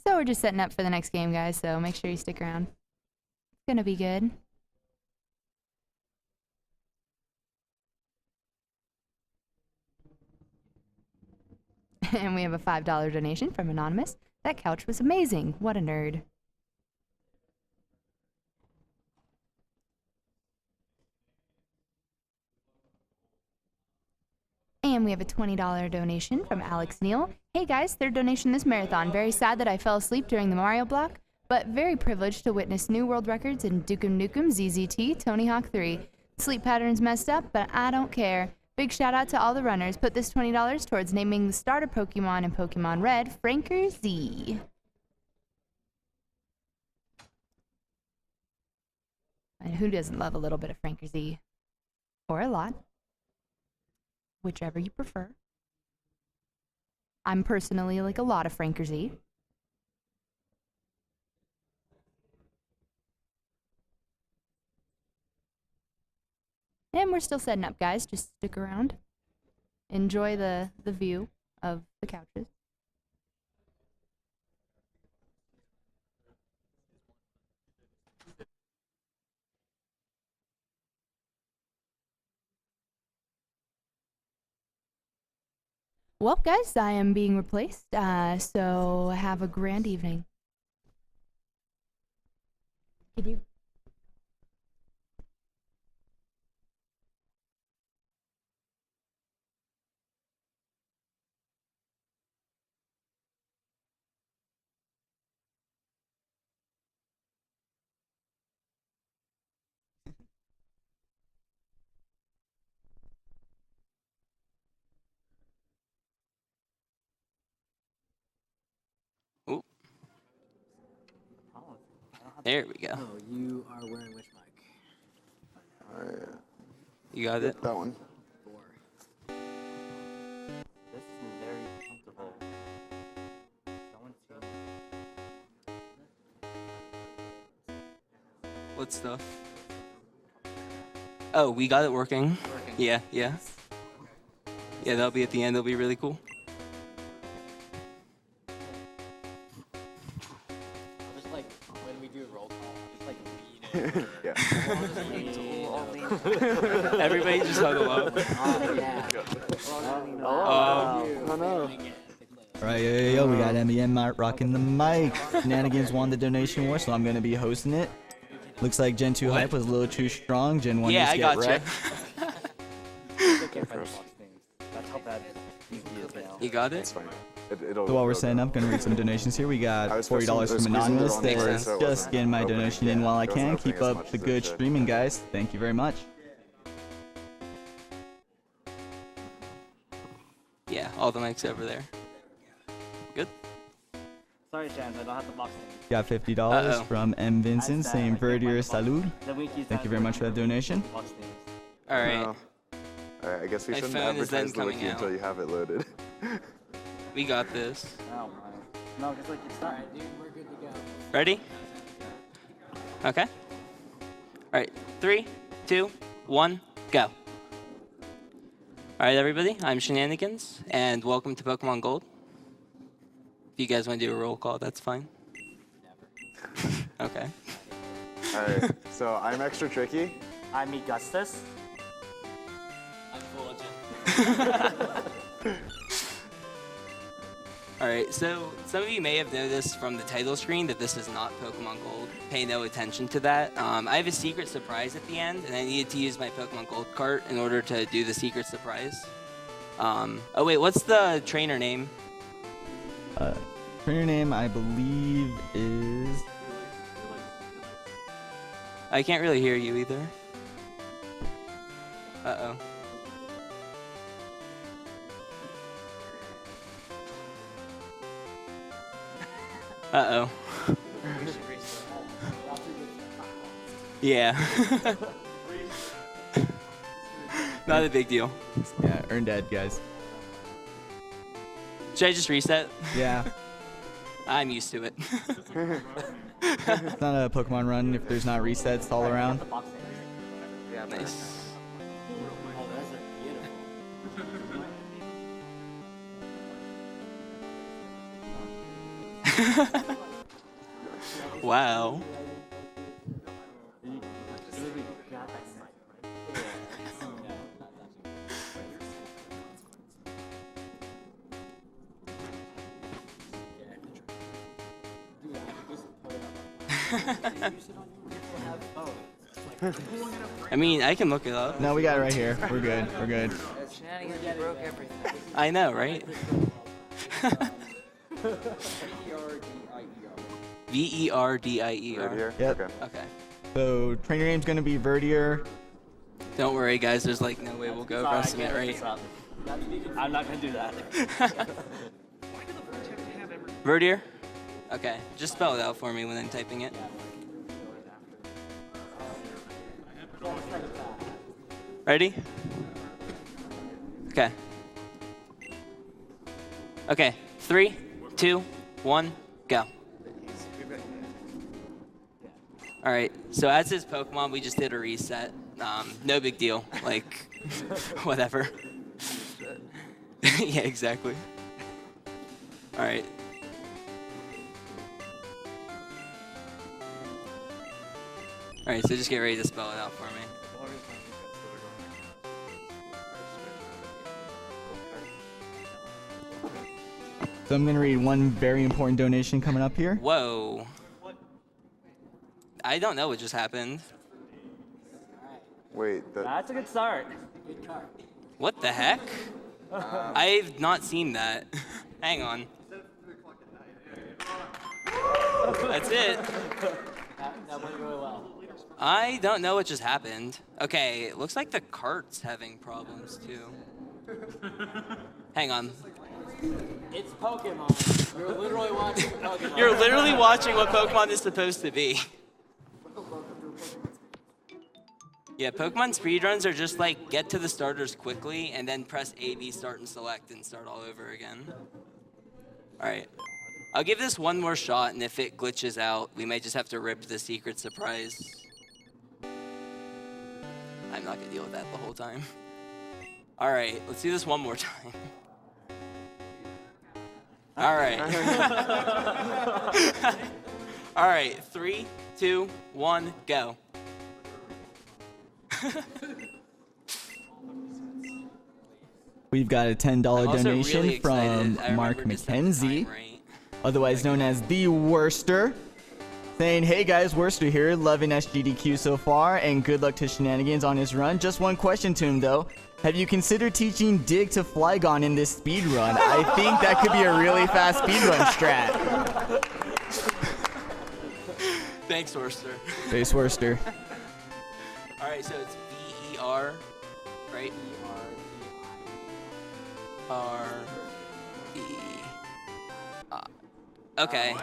So we're just setting up for the next game, guys, so make sure you stick around. It's gonna be good. And we have a $5 donation from Anonymous. That couch was amazing. What a nerd. And we have a $20 donation from Alex Neal. Hey guys, third donation this marathon. Very sad that I fell asleep during the Mario block, but very privileged to witness new world records in Dukem Nukem, ZZT, Tony Hawk 3. Sleep pattern's messed up, but I don't care. Big shout out to all the runners. Put this $20 towards naming the starter Pokemon in Pokemon Red, Franker Z. And who doesn't love a little bit of Franker Z? Or a lot. Whichever you prefer. I'm personally like a lot of Franker Z. And we're still setting up, guys. Just stick around. Enjoy the view of the couches. Well, guys, I am being replaced, so have a grand evening. Could you? Ooh. There we go. Oh, you are wearing which mic? You got it? That one. This is very comfortable. Someone's What stuff? Oh, we got it working. Yeah. Yeah, that'll be at the end. That'll be really cool. Just like when we do roll call, just like Yeah. Everybody just huddle up. Oh no. Alright, yo, we got MEM rocking the mic. Shenanagans won the donation war, so I'm gonna be hosting it. Looks like Gen 2 hype was a little too strong. Gen 1 Yeah, just I get gotcha. wrecked. That's how bad easy is now. You got It's it? fine. So while we're setting up, gonna read some donations here. We got I was $40 squeezing from the Anonymous. wrong way, That's so it just wasn't getting my opening. donation in Yeah, while I it wasn't can. opening Keep as up much the as it good should. streaming, guys. Thank you very much. Yeah, all the mics over there. Good. Sorry, Shans, I don't have the box thing. Got $50 Uh-oh. from M. Vincent, saying Verdier Salud. Thank you very much for that donation. All right. No. Alright, I guess we My shouldn't phone is then advertise the coming wiki out. until you have it loaded. We got this. Oh my. No, because like it's not. dude, we're good to go. Ready? Okay. All right. 3, 2, 1, go. All right, everybody. I'm Shenanagans, and welcome to Pokemon Gold. If you guys want to do a roll call, that's fine. Okay. Alright, so I'm extra tricky. I'm Augustus. I'm Fulgent. Alright, so some of you may have noticed from the title screen that this is not Pokemon Gold. Pay no attention to that. I have a secret surprise at the end, and I needed to use my Pokemon Gold cart in order to do the secret surprise. Oh wait, what's the trainer name? Trainer name, I believe, is... I can't really hear you either. Uh-oh. Uh-oh. Yeah. Not a big deal. Yeah, earned dead, guys. Should I just reset? Yeah. I'm used to it. It's not a Pokemon run if there's not resets all around. Nice. Oh, those are beautiful. Wow. I mean, I can look it up. No, we got it right here. We're good. We're good. Shenanigans broke everything. I know, right? V-E-R-D-I-E-R. Right here? Yep. Okay. Okay. So trainer name's gonna be Verdier. Don't worry, guys. There's like no way we'll go Sorry, I across it, can't right? make this up. I'm not gonna do that. Verdier? Okay. Just spell it out for me when I'm typing it. Ready? Okay. Okay. 3, 2, 1, go. Alright, so as his Pokemon, we just did a reset. No big deal. Like, whatever. Yeah, exactly. Alright. Alright, so just get ready to spell it out for me. So I'm gonna read one very important donation coming up here. Whoa. I don't know what just happened. Wait, That's a good start. What the heck? I've not seen that. Hang on. That's it. That went really well. I don't know what just happened. Okay, it looks like the cart's having problems too. Hang on. It's Pokemon. You're literally watching Pokemon. You're literally watching what Pokemon is supposed to be. Yeah, Pokemon speedruns are just like get to the starters quickly and then press A, B, start and select and start all over again. Alright. I'll give this one more shot, and if it glitches out, we might just have to rip the secret surprise. I'm not gonna deal with that the whole time. Alright, let's do this one more time. Alright. Alright, 3, 2, 1, go. We've got a $10 I'm also donation really excited. from I Mark remember just that time McKenzie, right. otherwise known as the Worster, saying, "Hey guys, Worster here, loving SGDQ so far, and good luck to Shenanagans on his run. Just one question to him though. Have you considered teaching Dig to Flygon in this speed run? I think that could be a really fast speed run strat." Thanks, Worster. Face Worster. Alright, so it's V-E-R, right? R-E. Okay.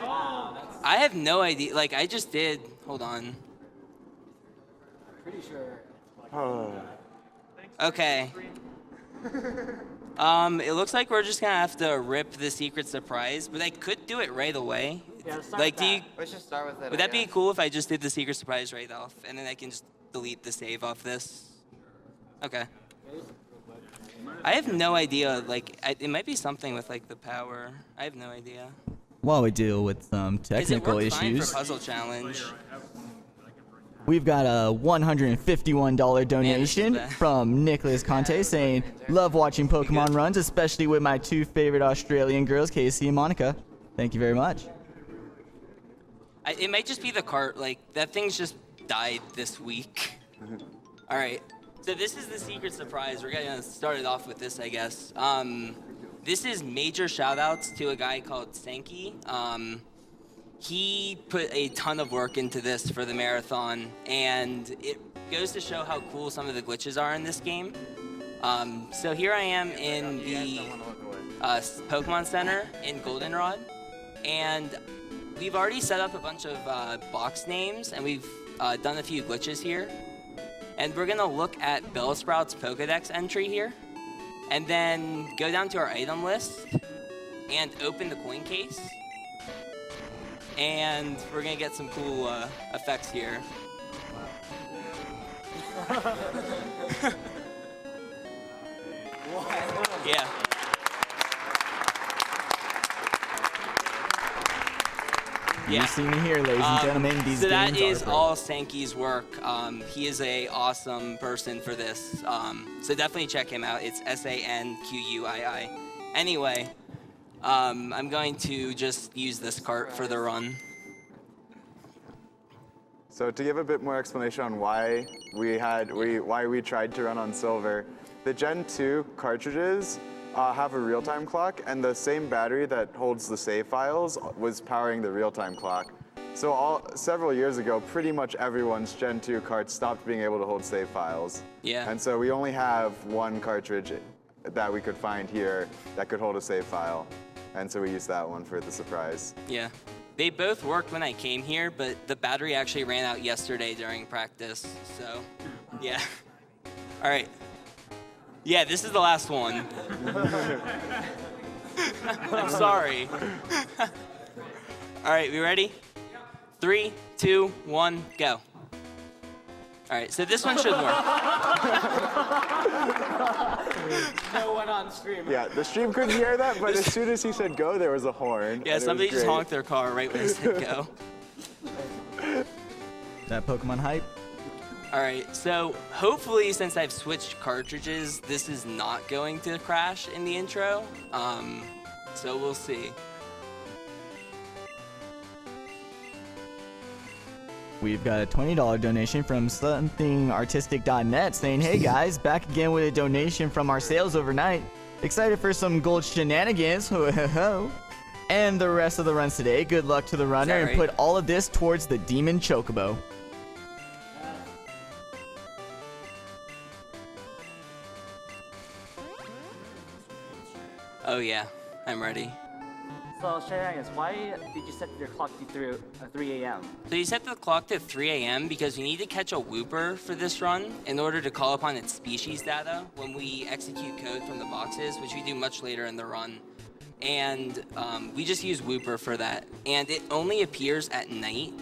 I have no idea. Like, I just did. Hold on. Pretty sure. Oh. Okay. It looks like we're just gonna have to rip the secret surprise, but I could do it right away. Yeah, let's start Like, with do you? that. Let's just start with it. Would that be cool if I just did the secret surprise right off, and then I can just delete the save off this? Okay. I have no idea. Like, it might be something with like the power. I have no idea. While we deal with some 'Cause it technical worked fine issues, for puzzle challenge. we've got a $151 donation bad. from Nicholas Conte saying, "Love watching Pokemon runs, especially with my two favorite Australian girls, Casey and Monica." Thank you very much. It might just be the cart. Like, that thing's just died this week. All right. So this is the secret surprise. We're gonna start it off with this, I guess. This is major shout-outs to a guy called Sankey. He put a ton of work into this for the marathon, and it goes to show how cool some of the glitches are in this game. So here I am in the Pokemon Center in Goldenrod, and we've already set up a bunch of box names, and we've done a few glitches here. And we're gonna look at Bellsprout's Pokedex entry here, and then go down to our item list and open the coin case. And we're gonna get some cool effects here. Yeah. You see me here, ladies and gentlemen. These so that games is are all Sankey's work. He is a awesome person for this. So definitely check him out. It's SANQUII. Anyway, I'm going to just use this cart for the run. So to give a bit more explanation on why we tried to run on silver, the Gen 2 cartridges have a real-time clock, and the same battery that holds the save files was powering the real-time clock. So several years ago, pretty much everyone's Gen 2 carts stopped being able to hold save files. Yeah. And so we only have one cartridge that we could find here that could hold a save file. And so we used that one for the surprise. Yeah. They both worked when I came here, but the battery actually ran out yesterday during practice. So, yeah. All right. Yeah, this is the last one. I'm sorry. All right, we ready? 3, 2, 1, go. All right, so this one should work. No one on stream. Yeah, the stream couldn't hear that, but as soon as he said go, there was a horn. Yeah, and it somebody was just great. honked their car right when it said go. that Pokemon hype. All right, so hopefully since I've switched cartridges, this is not going to crash in the intro. So we'll see. We've got a $20 donation from somethingartistic.net saying, hey guys, back again with a donation from our sales overnight. Excited for some gold shenanigans. And the rest of the runs today. Good luck to the runner and right? put all of this towards the Demon Chocobo. Oh yeah, I'm ready. So, Shenanagans, why did you set your clock to 3 a.m.? So you set the clock to 3 a.m. because we need to catch a Wooper for this run in order to call upon its species data when we execute code from the boxes, which we do much later in the run. And we just use Wooper for that. And it only appears at night.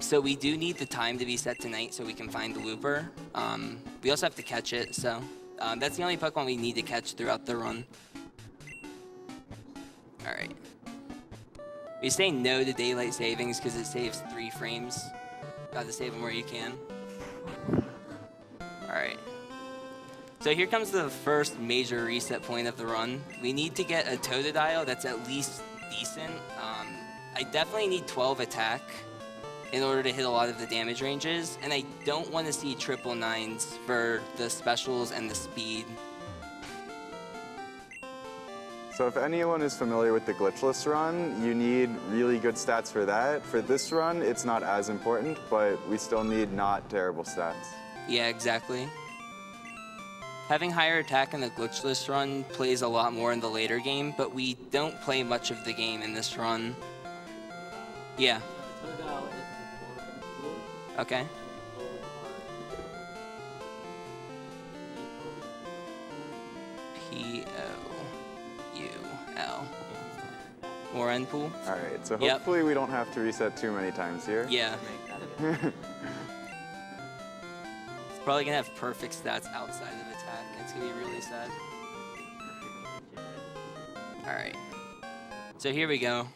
So we do need the time to be set to night so we can find the Wooper. We also have to catch it, so that's the only Pokemon we need to catch throughout the run. Alright. We say no to daylight savings because it saves 3 frames. Gotta save them where you can. Alright. So here comes the first major reset point of the run. We need to get a Totodile that's at least decent. I definitely need 12 attack in order to hit a lot of the damage ranges, and I don't want to see triple 9s for the specials and the speed. So if anyone is familiar with the glitchless run, you need really good stats for that. For this run, it's not as important, but we still need not terrible stats. Yeah, exactly. Having higher attack in the glitchless run plays a lot more in the later game, but we don't play much of the game in this run. Yeah. Okay. P-O-U-L. More end pool? All right, so Yep. hopefully we don't have to reset too many times here. Yeah. It's probably gonna have perfect stats outside of attack. It's gonna be really sad. Alright. So here we go.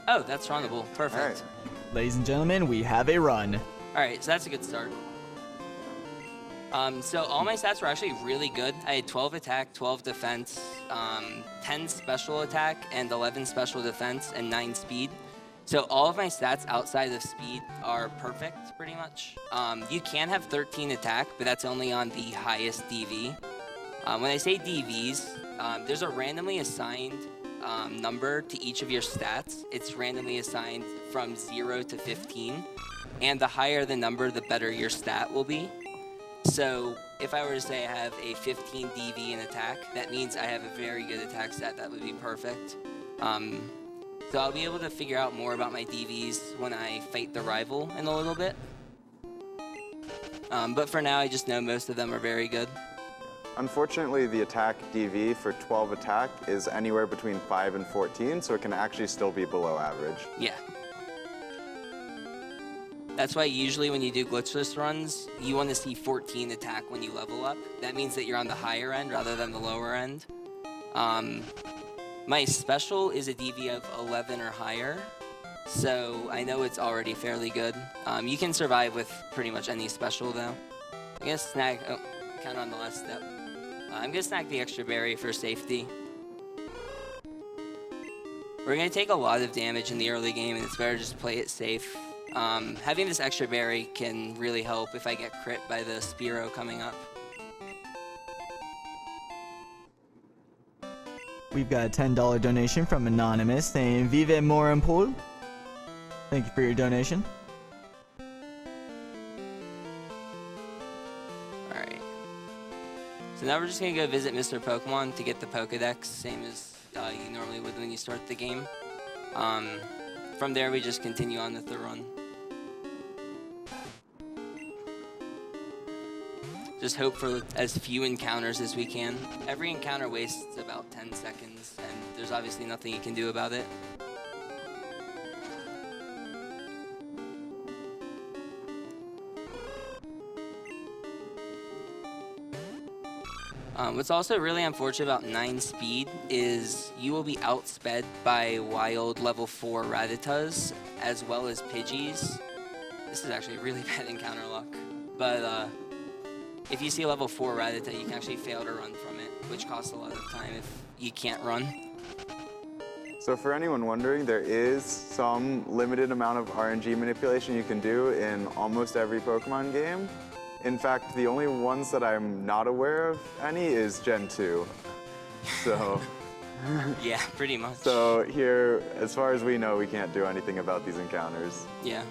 Oh, that's runnable. Perfect. All right. Ladies and gentlemen, we have a run. Alright, so that's a good start. So all my stats were actually really good. I had 12 attack, 12 defense, 10 special attack, and 11 special defense, and 9 speed. So all of my stats outside of speed are perfect, pretty much. You can have 13 attack, but that's only on the highest DV. When I say DVs, there's a randomly assigned number to each of your stats. It's randomly assigned from 0 to 15. And the higher the number, the better your stat will be. So if I were to say I have a 15 DV in attack, that means I have a very good attack stat. That would be perfect. So I'll be able to figure out more about my DVs when I fight the rival in a little bit. But for now, I just know most of them are very good. Unfortunately, the attack DV for 12 attack is anywhere between 5 and 14, so it can actually still be below average. Yeah. That's why usually when you do glitchless runs, you want to see 14 attack when you level up. That means that you're on the higher end rather than the lower end. My special is a DV of 11 or higher, so I know it's already fairly good. You can survive with pretty much any special though. I'm gonna snag, oh, count on the last step. I'm gonna snag the extra berry for safety. We're gonna take a lot of damage in the early game and it's better just to play it safe. Having this extra berry can really help if I get crit by the Spearow coming up. We've got a $10 donation from Anonymous saying, Vive Morin Paul. Thank you for your donation. Alright. So now we're just gonna go visit Mr. Pokemon to get the Pokedex, same as you normally would when you start the game. From there we just continue on with the run. Just hope for as few encounters as we can. Every encounter wastes about 10 seconds, and there's obviously nothing you can do about it. What's also really unfortunate about 9 speed is you will be outsped by wild level 4 Rattatas as well as Pidgeys. This is actually really bad encounter luck, but if you see a level 4 Rattata, you can actually fail to run from it, which costs a lot of time if you can't run. So for anyone wondering, there is some limited amount of RNG manipulation you can do in almost every Pokemon game. In fact, the only ones that I'm not aware of any is Gen 2. So, Yeah, pretty much. so here, as far as we know, we can't do anything about these encounters. Yeah.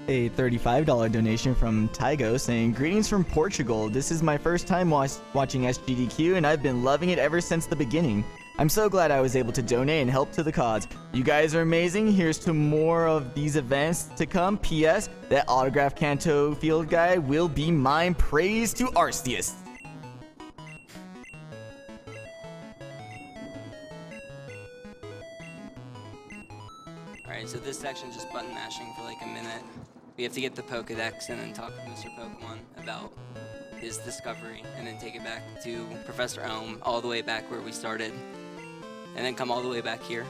A $35 donation from Tygo saying, Greetings from Portugal. This is my first time watching SGDQ and I've been loving it ever since the beginning. I'm so glad I was able to donate and help to the cause. You guys are amazing. Here's to more of these events to come. P.S. That autograph Kanto field guide will be mine. Praise to Arceus. Alright, so this section's just button mashing for like a minute. We have to get the Pokedex and then talk to Mr. Pokemon about his discovery, and then take it back to Professor Elm, all the way back where we started, and then come all the way back here.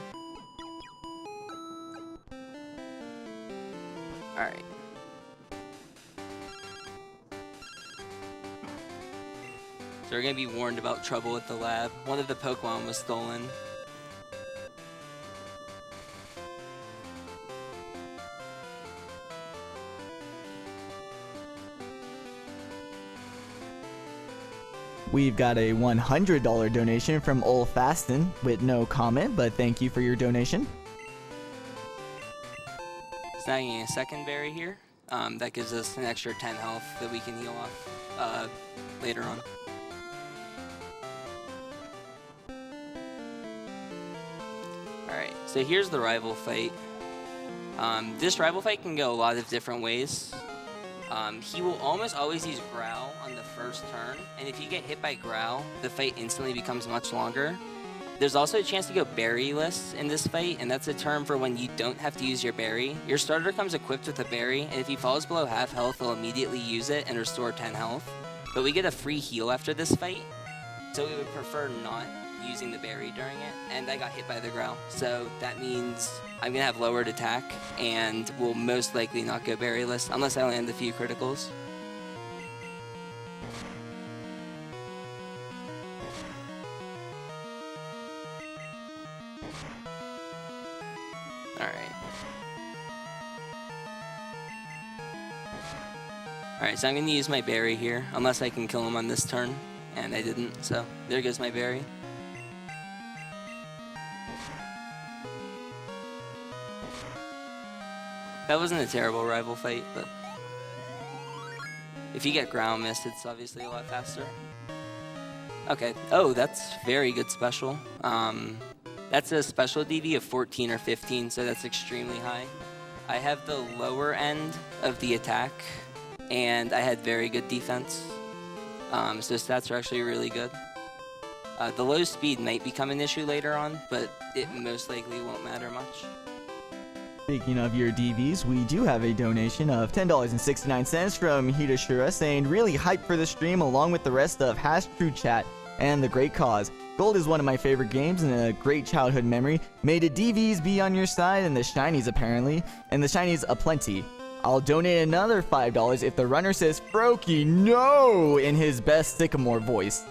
Alright. So we're gonna be warned about trouble at the lab. One of the Pokemon was stolen. We've got a $100 donation from Ol Fasten with no comment, but thank you for your donation. Snagging a second berry here. That gives us an extra 10 health that we can heal off later on. Alright, so here's the rival fight. This rival fight can go a lot of different ways. He will almost always use Growl on the first turn, and if you get hit by Growl, the fight instantly becomes much longer. There's also a chance to go berry-less in this fight, and that's a term for when you don't have to use your berry. Your starter comes equipped with a berry, and if he falls below half health, he'll immediately use it and restore 10 health. But we get a free heal after this fight, so we would prefer not using the berry during it, and I got hit by the Growl. So that means I'm gonna have lowered attack, and will most likely not go berryless, unless I land a few criticals. Alright, so I'm gonna use my berry here, unless I can kill him on this turn, and I didn't, so there goes my berry. That wasn't a terrible rival fight, but if you get ground mist, it's obviously a lot faster. Okay, oh, that's very good special. That's a special DV of 14 or 15, so that's extremely high. I have the lower end of the attack, and I had very good defense. So stats are actually really good. The low speed might become an issue later on, but it most likely won't matter much. Speaking of your DVs, we do have a donation of $10.69 from Hidashura saying, really hyped for the stream along with the rest of #TrueChat and the great cause. Gold is one of my favorite games and a great childhood memory. May the DVs be on your side and the shinies apparently, and the shinies aplenty. I'll donate another $5 if the runner says Froakie no in his best Sycamore voice.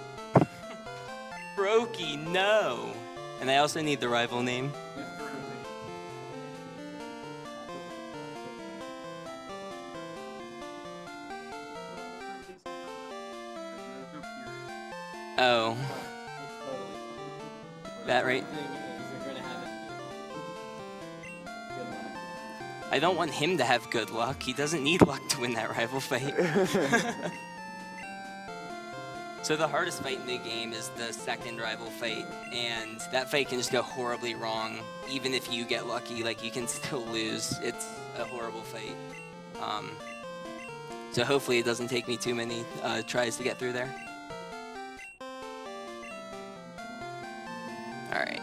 Froakie, no! And I also need the rival name. Oh. That right? I don't want him to have good luck. He doesn't need luck to win that rival fight. So the hardest fight in the game is the second rival fight, and that fight can just go horribly wrong. Even if you get lucky, like, you can still lose. It's a horrible fight. So hopefully it doesn't take me too many tries to get through there. All right.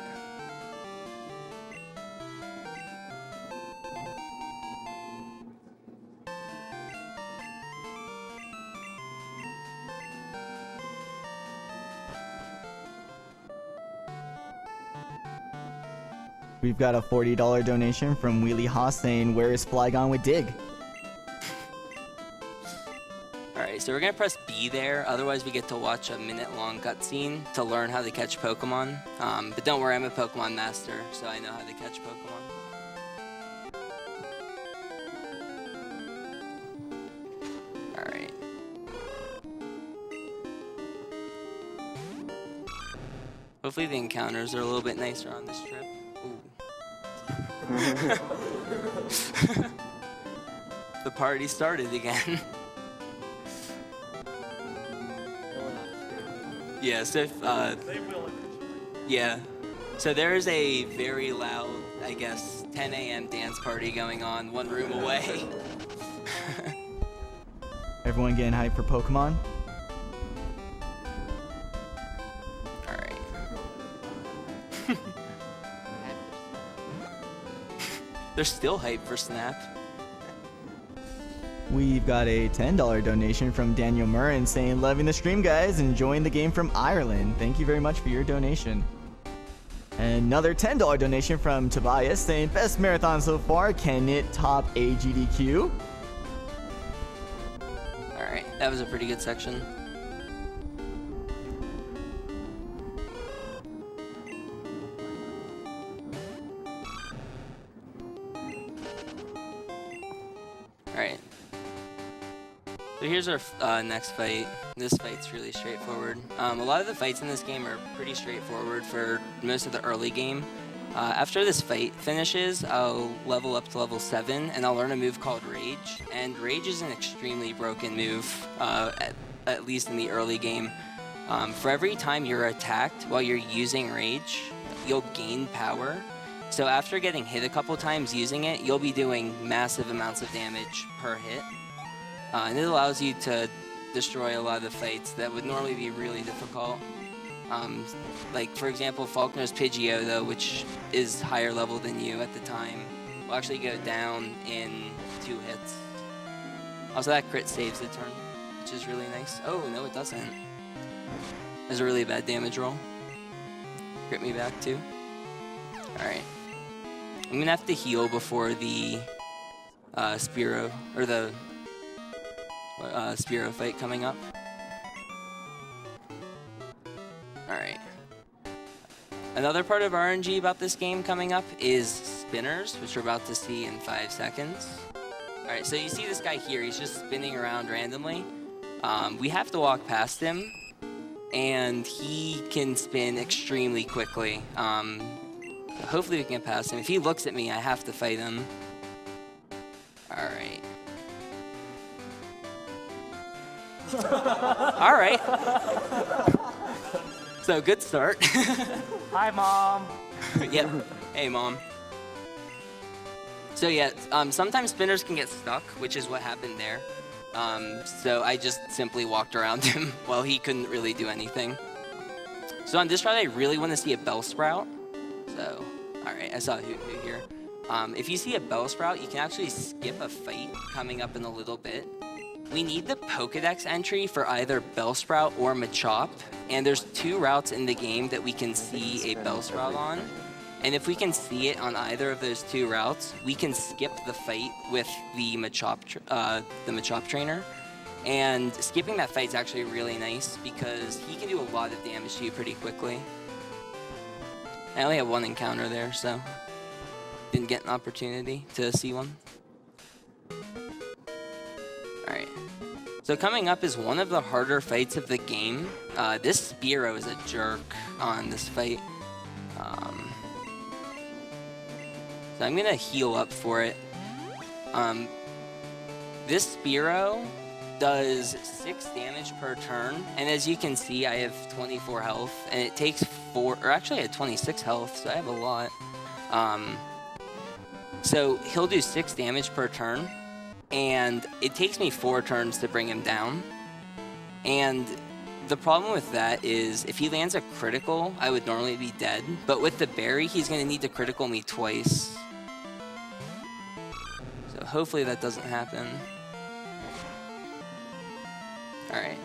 We've got a $40 donation from Wheelie Haas saying, where is Flygon with Dig? Alright, so we're gonna press B there, otherwise we get to watch a minute-long cutscene to learn how to catch Pokemon. But don't worry, I'm a Pokemon master, so I know how to catch Pokemon. Alright. Hopefully the encounters are a little bit nicer on this trip. Ooh. The party started again. Yeah, so yeah. So there is a very loud, I guess, 10 a.m. dance party going on one room away. Everyone getting hyped for Pokemon? Alright. They're still hyped for Snap. We've got a $10 donation from Daniel Murren saying, loving the stream, guys, enjoying the game from Ireland. Thank you very much for your donation. Another $10 donation from Tobias saying, best marathon so far, can it top AGDQ? Alright, that was a pretty good section. Alright. So here's our next fight. This fight's really straightforward. A lot of the fights in this game are pretty straightforward for most of the early game. After this fight finishes, I'll level up to level 7 and I'll learn a move called Rage. And Rage is an extremely broken move, at least in the early game. For every time you're attacked while you're using Rage, you'll gain power. So after getting hit a couple times using it, you'll be doing massive amounts of damage per hit. And it allows you to destroy a lot of the fights that would normally be really difficult. Like, for example, Faulkner's Pidgeotto, which is higher level than you at the time, will actually go down in 2 hits. Also, that crit saves the turn, which is really nice. Oh, no, it doesn't. There's a really bad damage roll. Crit me back, too. Alright. I'm gonna have to heal before the Spearow, or the Spearow fight coming up. Alright. Another part of RNG about this game coming up is spinners, which we're about to see in 5 seconds. Alright, so you see this guy here, he's just spinning around randomly. We have to walk past him, and he can spin extremely quickly. Hopefully we can get past him. If he looks at me, I have to fight him. Alright. Alright. So, good start. Hi, Mom. Yep. Hey, Mom. So yeah, sometimes spinners can get stuck, which is what happened there. So I just simply walked around him while he couldn't really do anything. So on this route, I really want to see a Bellsprout. So, all right, I saw who here. If you see a Bellsprout, you can actually skip a fight coming up in a little bit. We need the Pokedex entry for either Bellsprout or Machop, and there's 2 routes in the game that we can see a Bellsprout on. And if we can see it on either of those 2 routes, we can skip the fight with the Machop trainer. And skipping that fight is actually really nice because he can do a lot of damage to you pretty quickly. I only have 1 encounter there, so didn't get an opportunity to see one. Alright. So coming up is one of the harder fights of the game. This Spearow is a jerk on this fight. So I'm gonna heal up for it. This Spearow does 6 damage per turn, and as you can see, I have 24 health, and it takes 4, or actually I had 26 health, so I have a lot. So he'll do 6 damage per turn, and it takes me 4 turns to bring him down. And the problem with that is, if he lands a critical, I would normally be dead, but with the berry, he's gonna need to critical me twice. So hopefully that doesn't happen. Alright.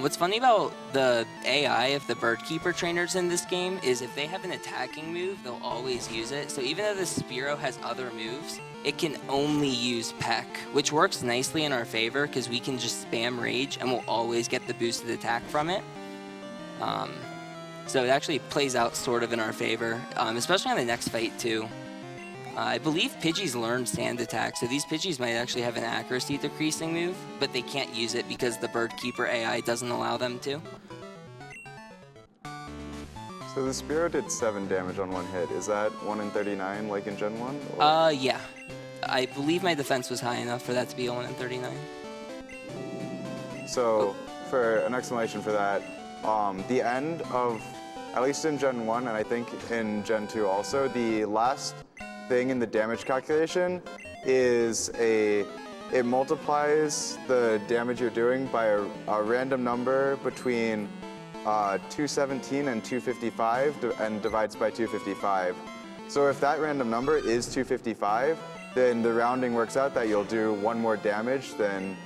What's funny about the AI of the Birdkeeper trainers in this game is if they have an attacking move, they'll always use it. So even though the Spearow has other moves, it can only use Peck, which works nicely in our favor because we can just spam Rage and we'll always get the boosted attack from it. So it actually plays out sort of in our favor, especially on the next fight too. I believe Pidgeys learned Sand Attack, so these Pidgeys might actually have an accuracy decreasing move, but they can't use it because the Birdkeeper AI doesn't allow them to. So the Spearow did 7 damage on 1 hit. Is that 1 in 39 like in Gen 1? Or? Yeah. I believe my defense was high enough for that to be a 1 in 39. So, for an explanation for that, the end of, at least in Gen 1, and I think in Gen 2 also, the last thing in the damage calculation is it multiplies the damage you're doing by a random number between 217 and 255 and divides by 255. So if that random number is 255, then the rounding works out that you'll do 1 more damage than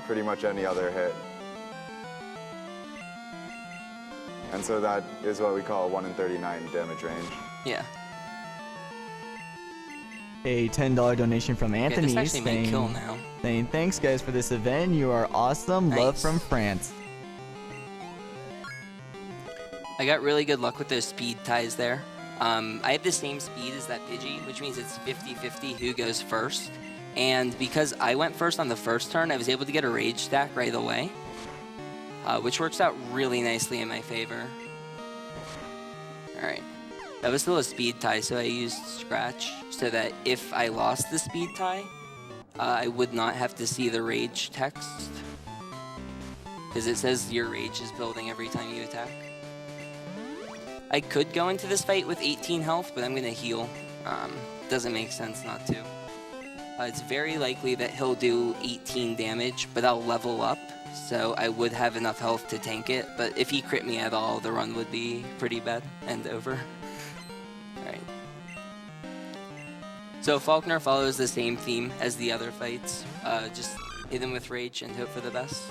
pretty much any other hit. And so that is what we call 1 in 39 damage range. Yeah. A $10 donation from Anthony this actually may kill now. saying, thanks guys for this event. You are awesome. Nice. Love from France. I got really good luck with those speed ties there. I have the same speed as that Pidgey, which means it's 50-50 who goes first. And because I went first on the first turn, I was able to get a Rage stack right away, which works out really nicely in my favor. Alright. That was still a speed tie, so I used Scratch so that if I lost the speed tie, I would not have to see the Rage text. Because it says your Rage is building every time you attack. I could go into this fight with 18 health, but I'm going to heal. Doesn't make sense not to. It's very likely that he'll do 18 damage, but I'll level up, so I would have enough health to tank it. But if he crit me at all, the run would be pretty bad and over. Alright. So Faulkner follows the same theme as the other fights. Just hit him with Rage and hope for the best.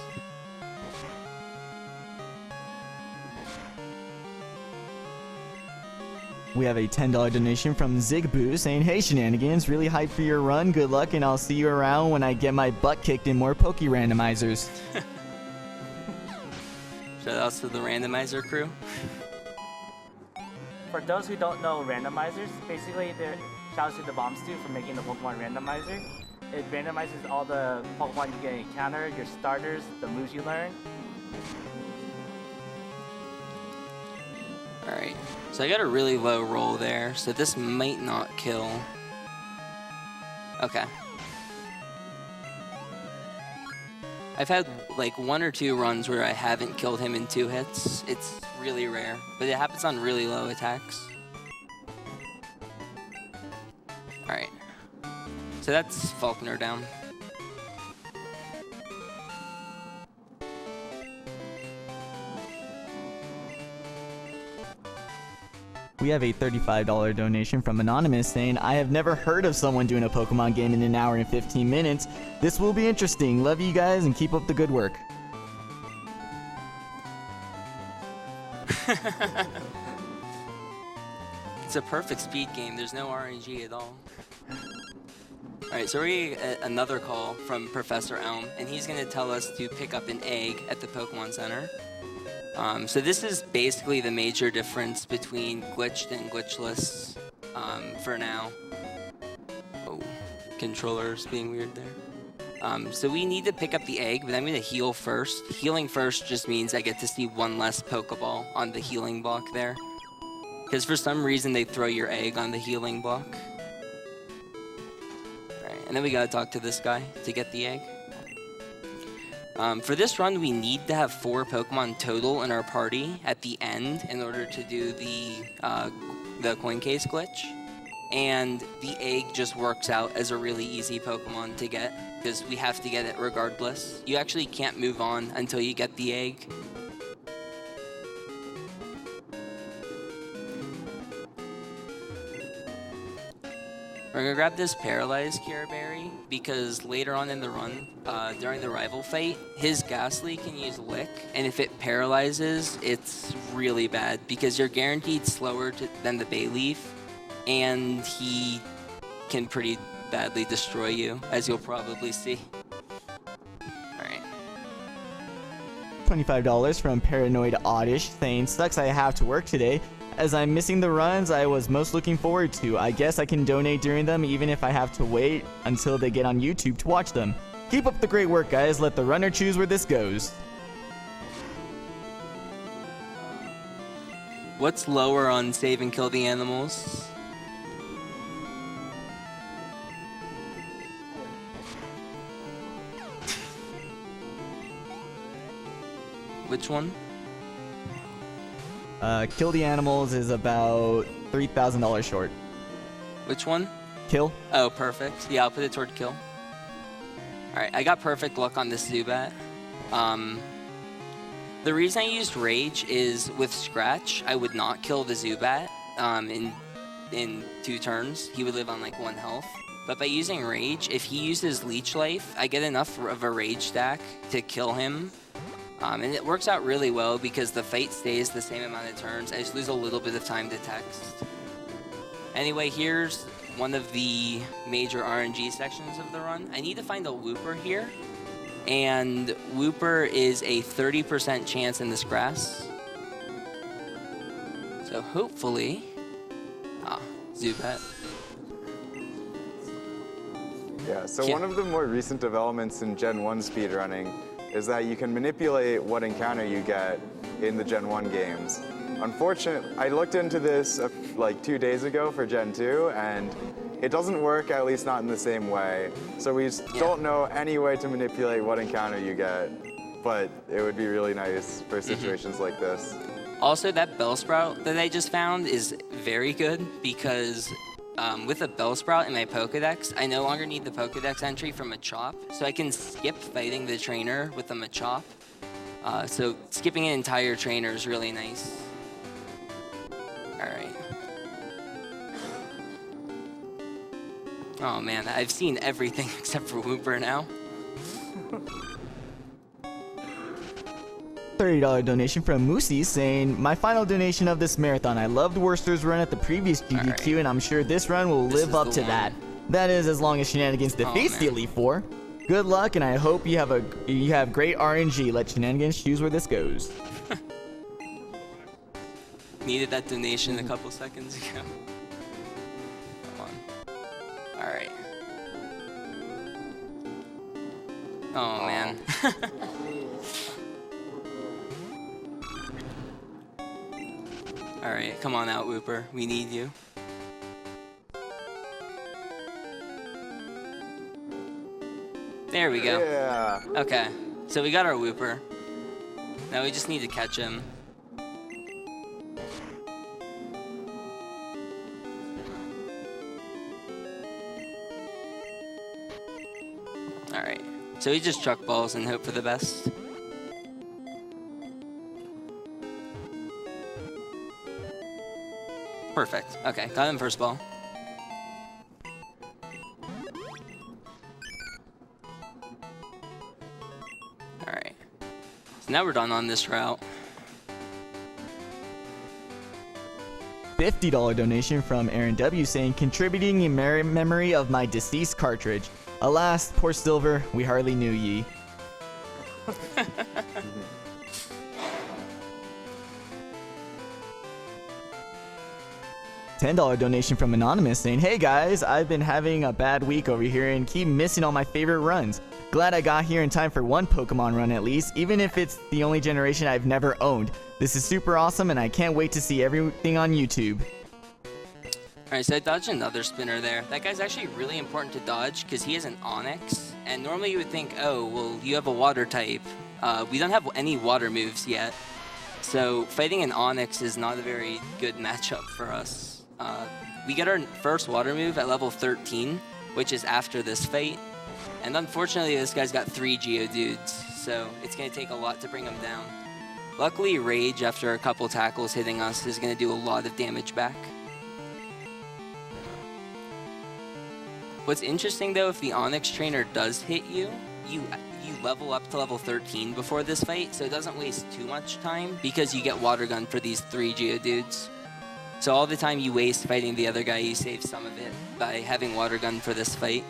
We have a $10 donation from Zigboo saying, hey Shenanagans, really hyped for your run. Good luck, and I'll see you around when I get my butt kicked in more Poke randomizers. Shoutouts to the randomizer crew. For those who don't know randomizers, basically they're shoutouts to the Bomb Stew for making the Pokemon randomizer. It randomizes all the Pokemon you get encounter, your starters, the moves you learn. Alright, so I got a really low roll there, so this might not kill. Okay. I've had like 1 or 2 runs where I haven't killed him in 2 hits. It's really rare, but it happens on really low attacks. Alright. So that's Faulkner down. we have a $35 donation from Anonymous saying, I have never heard of someone doing a Pokemon game in an hour and 15 minutes. This will be interesting. Love you guys and keep up the good work. It's a perfect speed game. There's no RNG at all. Alright, so we get another call from Professor Elm, and he's going to tell us to pick up an egg at the Pokemon Center. So this is basically the major difference between glitched and glitchless for now. Oh, controller's being weird there. So we need to pick up the egg, but I'm going to heal first. Healing first just means I get to see one less Pokeball on the healing block there. Because for some reason they throw your egg on the healing block. Alright, and then we gotta talk to this guy to get the egg. For this run, we need to have 4 Pokemon total in our party at the end in order to do the coin case glitch. And the egg just works out as a really easy Pokemon to get, because we have to get it regardless. You actually can't move on until you get the egg. We're gonna grab this Paralyzed Cure Berry, because later on in the run, during the rival fight, his Ghastly can use Lick, and if it paralyzes, it's really bad, because you're guaranteed slower than the Bayleaf, and he can pretty badly destroy you, as you'll probably see. Alright. $25 from Paranoid Oddish saying, sucks I have to work today. As I'm missing the runs I was most looking forward to. I guess I can donate during them even if I have to wait until they get on YouTube to watch them. Keep up the great work, guys. Let the runner choose where this goes. What's lower on Save and Kill the Animals? Which one? Kill the Animals is about $3,000 short. Which one? Kill. Oh, perfect. Yeah, I'll put it toward kill. Alright, I got perfect luck on this Zubat. The reason I used Rage is with Scratch, I would not kill the Zubat in 2 turns. He would live on like 1 health. But by using Rage, if he uses Leech Life, I get enough of a Rage stack to kill him. And it works out really well because the fight stays the same amount of turns. I just lose a little bit of time to text. Anyway, here's one of the major RNG sections of the run. I need to find a Wooper here. And Wooper is a 30% chance in this grass. So hopefully... Zubat. Yeah, so one of the more recent developments in Gen 1 speedrunning is that you can manipulate what encounter you get in the Gen 1 games. Unfortunately, I looked into this like 2 days ago for Gen 2, and it doesn't work, at least not in the same way. So we don't know any way to manipulate what encounter you get, but it would be really nice for situations like this. Also, that Bellsprout that I just found is very good because with a Bellsprout in my Pokedex, I no longer need the Pokedex entry from Machop, so I can skip fighting the trainer with the Machop. So skipping an entire trainer is really nice. Alright. Oh man, I've seen everything except for Wooper now. $30 donation from Moosey saying, my final donation of this marathon. I loved Worcester's run at the previous GDQ, and I'm sure this run will live up to that. That is, as long as Shenanigans defeats the Elite Four. Good luck, and I hope you have great RNG. Let Shenanigans choose where this goes. Needed that donation a couple seconds ago. Come on. Alright. Oh man. Alright, come on out, Wooper. We need you. There we go. Yeah. Okay, so we got our Wooper. Now we just need to catch him. Alright, so we just chuck balls and hope for the best. Perfect. Okay, got him first ball. Alright. So now we're done on this route. $50 donation from Aaron W saying, contributing in memory of my deceased cartridge. Alas, poor Silver, we hardly knew ye. $10 donation from Anonymous saying, hey guys, I've been having a bad week over here and keep missing all my favorite runs. Glad I got here in time for one Pokemon run at least, even if it's the only generation I've never owned. This is super awesome and I can't wait to see everything on YouTube. Alright, so I dodged another spinner there. That guy's actually really important to dodge because he has an Onix. And normally you would think, oh, well, you have a water type. We don't have any water moves yet. So fighting an Onix is not a very good matchup for us. We get our first water move at level 13, which is after this fight. And unfortunately, this guy's got 3 Geodudes, so it's going to take a lot to bring him down. Luckily, Rage, after a couple tackles hitting us, is going to do a lot of damage back. What's interesting, though, if the Onix trainer does hit you, you level up to level 13 before this fight, so it doesn't waste too much time because you get Water Gun for these 3 Geodudes. So all the time you waste fighting the other guy, you save some of it by having Water Gun for this fight.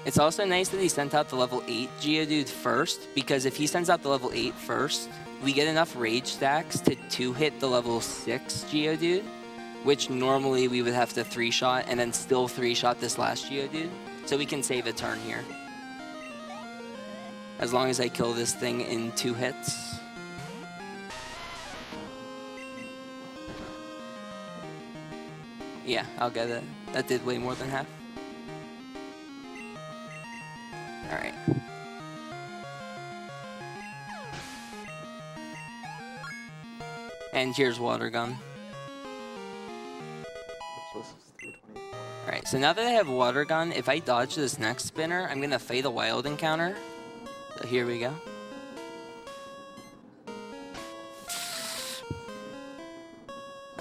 It's also nice that he sent out the level 8 Geodude first, because if he sends out the level 8 first, we get enough Rage stacks to 2-hit the level 6 Geodude, which normally we would have to 3-shot and then still 3-shot this last Geodude. So we can save a turn here. As long as I kill this thing in 2 hits. Yeah, I'll get it. That did way more than half. Alright. And here's Water Gun. Alright, so now that I have Water Gun, if I dodge this next spinner, I'm gonna fight a wild encounter. So here we go.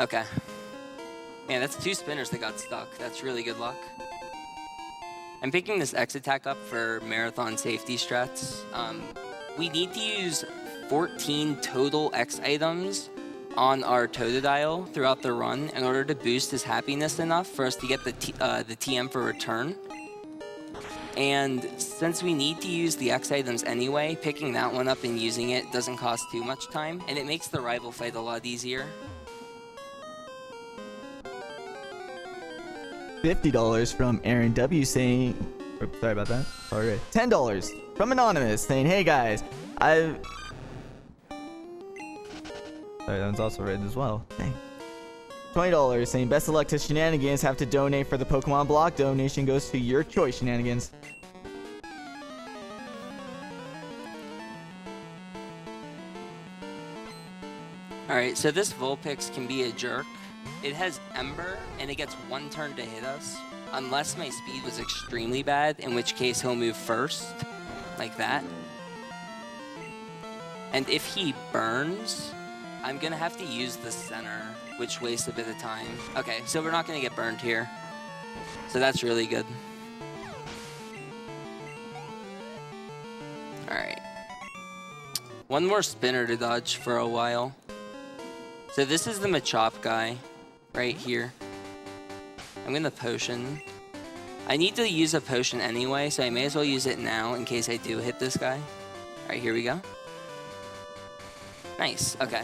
Okay. Man, that's 2 spinners that got stuck. That's really good luck. I'm picking this X attack up for marathon safety strats. We need to use 14 total X items on our Totodile throughout the run in order to boost his happiness enough for us to get the TM for return. And since we need to use the X items anyway, picking that one up and using it doesn't cost too much time, and it makes the rival fight a lot easier. $50 from Aaron W saying, sorry about that. Sorry. $10 from Anonymous saying, hey guys, sorry, that one's also red as well. Dang. $20 saying, best of luck to Shenanagans. Have to donate for the Pokemon block. Donation goes to your choice, Shenanagans. Alright, so this Vulpix can be a jerk. It has Ember, and it gets 1 turn to hit us, unless my speed was extremely bad, in which case he'll move first, like that. And if he burns, I'm gonna have to use the center, which wastes a bit of time. Okay, so we're not gonna get burned here. So that's really good. Alright. One more spinner to dodge for a while. So this is the Machop guy. Right here. I'm gonna potion. I need to use a potion anyway, so I may as well use it now in case I do hit this guy. Alright, here we go. Nice, okay.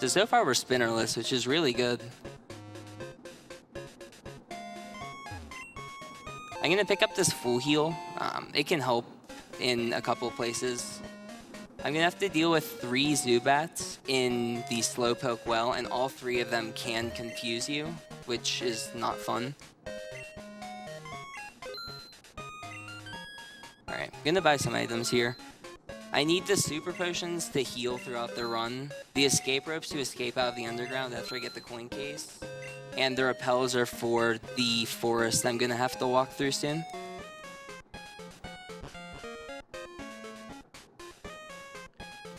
So far we're spinnerless, which is really good. I'm gonna pick up this full heal. It can help in a couple places. I'm gonna have to deal with 3 Zubats in the Slowpoke well, and all 3 of them can confuse you, which is not fun. Alright, I'm gonna buy some items here. I need the Super Potions to heal throughout the run, the Escape Ropes to escape out of the underground after I get the coin case, and the Repels are for the forest I'm gonna have to walk through soon.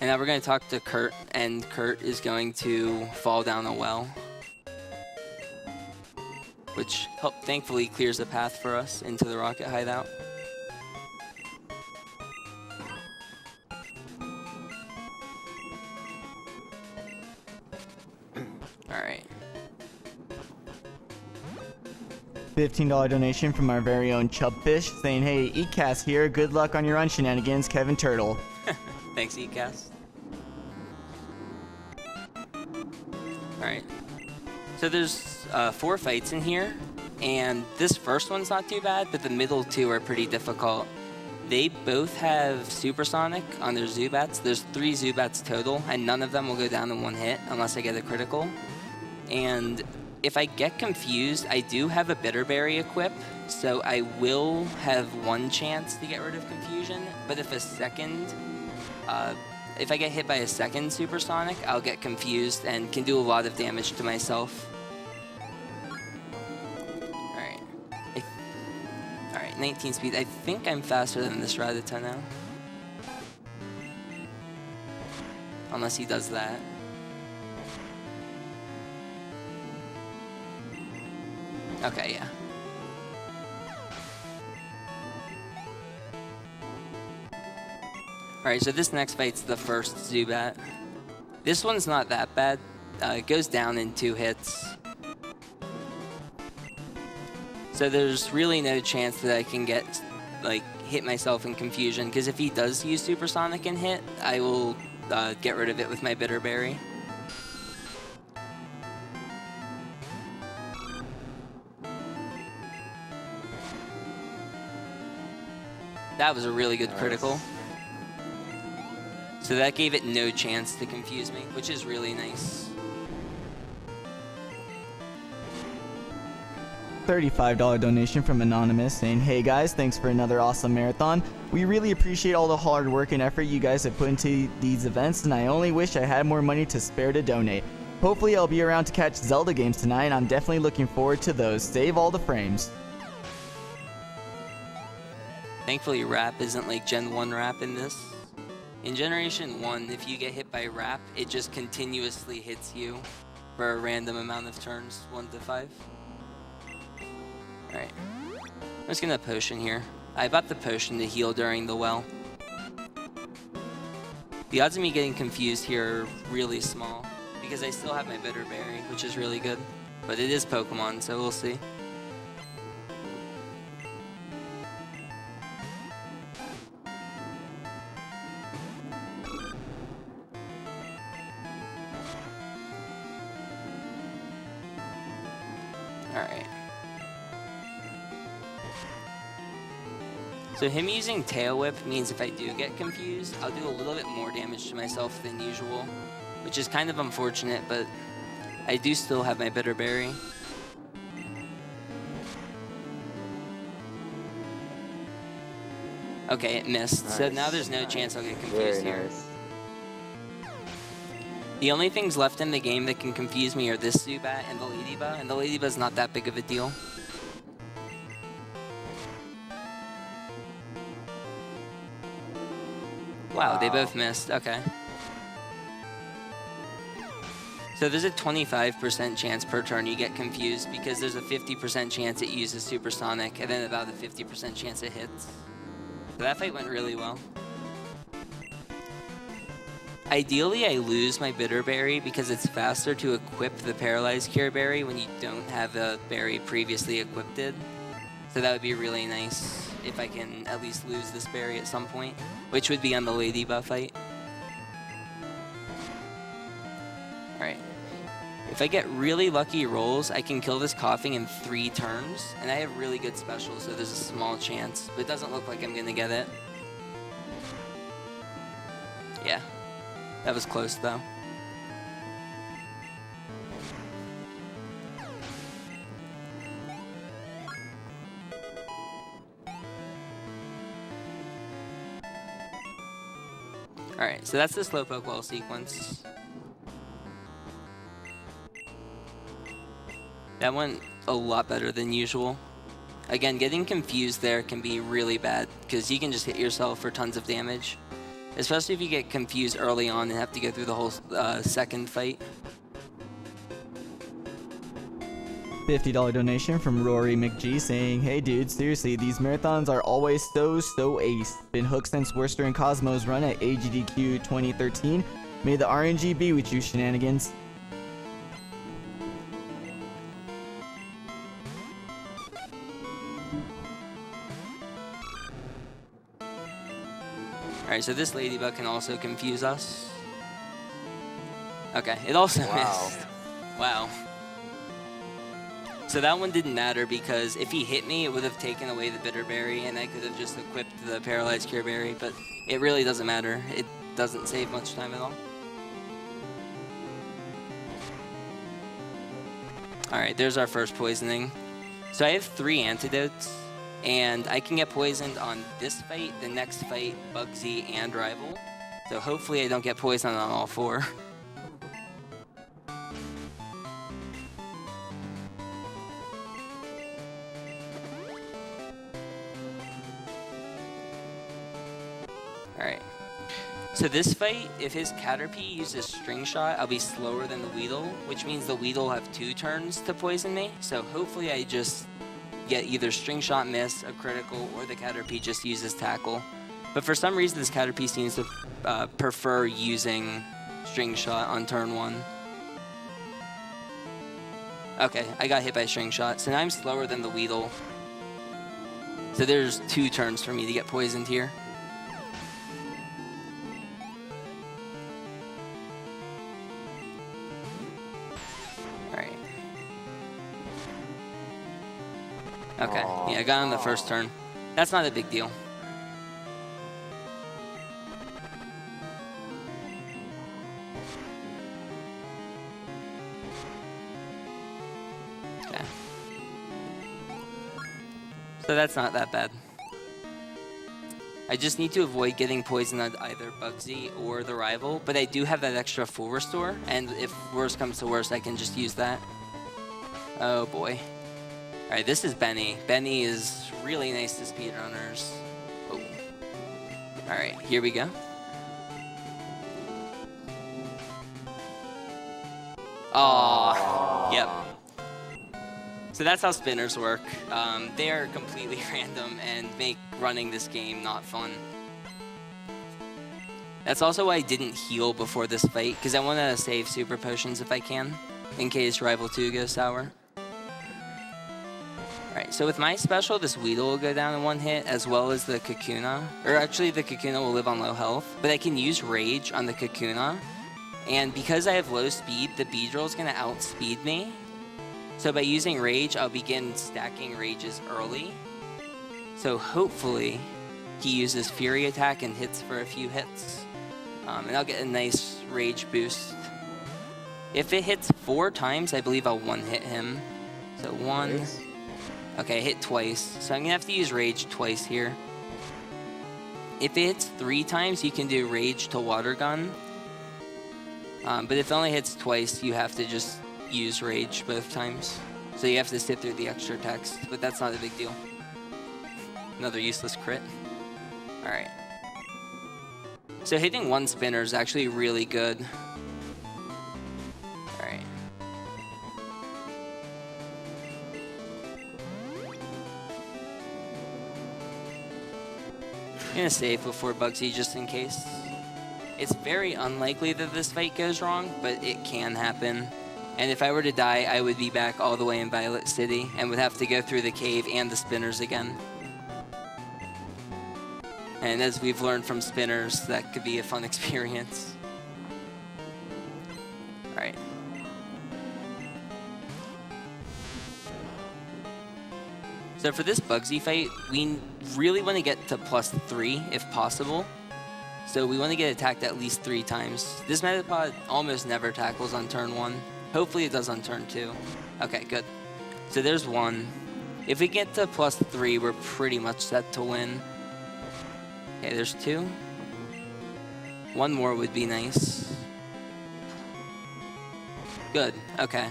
And now we're going to talk to Kurt, and Kurt is going to fall down a well, which thankfully clears the path for us into the rocket hideout. All right. $15 donation from our very own Chubfish saying, hey, Eatcast here. Good luck on your run, Shenanagans. Kevin Turtle. Thanks, Ecast. Alright. So there's 4 fights in here, and this first one's not too bad, but the middle 2 are pretty difficult. They both have Supersonic on their Zubats. There's 3 Zubats total, and none of them will go down in one hit unless I get a critical. And if I get confused, I do have a Bitterberry equip, so I will have 1 chance to get rid of confusion, but if I get hit by a second Supersonic, I'll get confused and can do a lot of damage to myself. Alright. Alright, 19 speed. I think I'm faster than this Rattata now. Unless he does that. Okay, yeah. Alright, so this next fight's the first Zubat. This one's not that bad. It goes down in 2 hits. So there's really no chance that I can hit myself in confusion, because if he does use Supersonic and hit, I will get rid of it with my Bitterberry. That was a really good critical. So that gave it no chance to confuse me, which is really nice. $35 donation from Anonymous saying, hey guys, thanks for another awesome marathon. We really appreciate all the hard work and effort you guys have put into these events, and I only wish I had more money to spare to donate. Hopefully I'll be around to catch Zelda games tonight, and I'm definitely looking forward to those. Save all the frames. Thankfully, Wrap isn't like Gen 1 Wrap in this. In Generation 1, if you get hit by Wrap, it just continuously hits you for a random amount of turns, 1 to 5. Alright. I'm just gonna potion here. I bought the potion to heal during the well. The odds of me getting confused here are really small, because I still have my Bitterberry, which is really good. But it is Pokemon, so we'll see. Alright. So him using Tail Whip means if I do get confused, I'll do a little bit more damage to myself than usual, which is kind of unfortunate, but I do still have my Bitterberry. Okay, it missed. Nice. So now there's no chance I'll get confused here. Nice. The only things left in the game that can confuse me are this Zubat and the Ladybug, and the Ladybug's not that big of a deal. Wow, they both missed. Okay. So there's a 25% chance per turn you get confused, because there's a 50% chance it uses Supersonic, and then about a 50% chance it hits. So that fight went really well. Ideally, I lose my Bitterberry because it's faster to equip the Paralyzed Cure Berry when you don't have a berry previously equipped. So that would be really nice if I can at least lose this berry at some point, which would be on the Ladybug fight. Alright. If I get really lucky rolls, I can kill this Coughing in 3 turns, and I have really good specials, so there's a small chance, but it doesn't look like I'm gonna get it. Yeah. That was close, though. Alright, so that's the Slowpoke well sequence. That went a lot better than usual. Again, getting confused there can be really bad, because you can just hit yourself for tons of damage. especially if you get confused early on and have to go through the whole second fight. $50 donation from Rory McG saying, hey dude, seriously, these marathons are always so ace. Been hooked since Worcester and Cosmo's run at SGDQ2014. May the RNG be with you, Shenanagans. Alright, so this ladybug can also confuse us. Okay, it also missed. Wow. So that one didn't matter because if he hit me, it would have taken away the bitter berry and I could have just equipped the paralyzed cure berry, but it really doesn't matter. It doesn't save much time at all. Alright, there's our first poisoning. So I have 3 antidotes, and I can get poisoned on this fight, the next fight, Bugsy, and Rival. So hopefully I don't get poisoned on all 4. Alright. So this fight, if his Caterpie uses String Shot, I'll be slower than the Weedle, which means the Weedle will have 2 turns to poison me. So hopefully I just get either String Shot miss, a critical, or the Caterpie just uses Tackle. But for some reason, this Caterpie seems to prefer using String Shot on turn 1. Okay, I got hit by String Shot, so now I'm slower than the Weedle. So there's 2 turns for me to get poisoned here. Okay, yeah, I got on the first turn. That's not a big deal. Okay. So that's not that bad. I just need to avoid getting poisoned on either Bugsy or the Rival, but I do have that extra full restore, and if worse comes to worse, I can just use that. Oh boy. Alright, this is Benny. Benny is really nice to speedrunners. Oh. Alright, here we go. Aww. Yep. So that's how spinners work. They are completely random and make running this game not fun. That's also why I didn't heal before this fight, because I want to save super potions if I can, in case Rival 2 goes sour. Alright, so with my special, this Weedle will go down in 1 hit, as well as the Kakuna. Or actually, the Kakuna will live on low health, but I can use Rage on the Kakuna. And because I have low speed, the Beedrill is going to outspeed me. So by using Rage, I'll begin stacking Rages early. So hopefully, he uses Fury Attack and hits for a few hits. And I'll get a nice Rage boost. If it hits 4 times, I believe I'll 1-hit him. So 1... Nice. Okay, hit twice, so I'm gonna have to use Rage twice here. If it hits 3 times, you can do Rage to Water Gun. But if it only hits twice, you have to just use Rage both times. So you have to sit through the extra text, but that's not a big deal. Another useless crit. Alright. So hitting 1 spinner is actually really good. Alright. I'm gonna save before Bugsy just in case. It's very unlikely that this fight goes wrong, but it can happen. And if I were to die, I would be back all the way in Violet City and would have to go through the cave and the spinners again. And as we've learned from spinners, that could be a fun experience. Alright. So for this Bugsy fight, we really want to get to +3 if possible. So we want to get attacked at least 3 times. This Metapod almost never tackles on turn 1. Hopefully it does on turn 2. Okay, good. So there's 1. If we get to +3, we're pretty much set to win. Okay, there's 2. 1 more would be nice. Good, okay.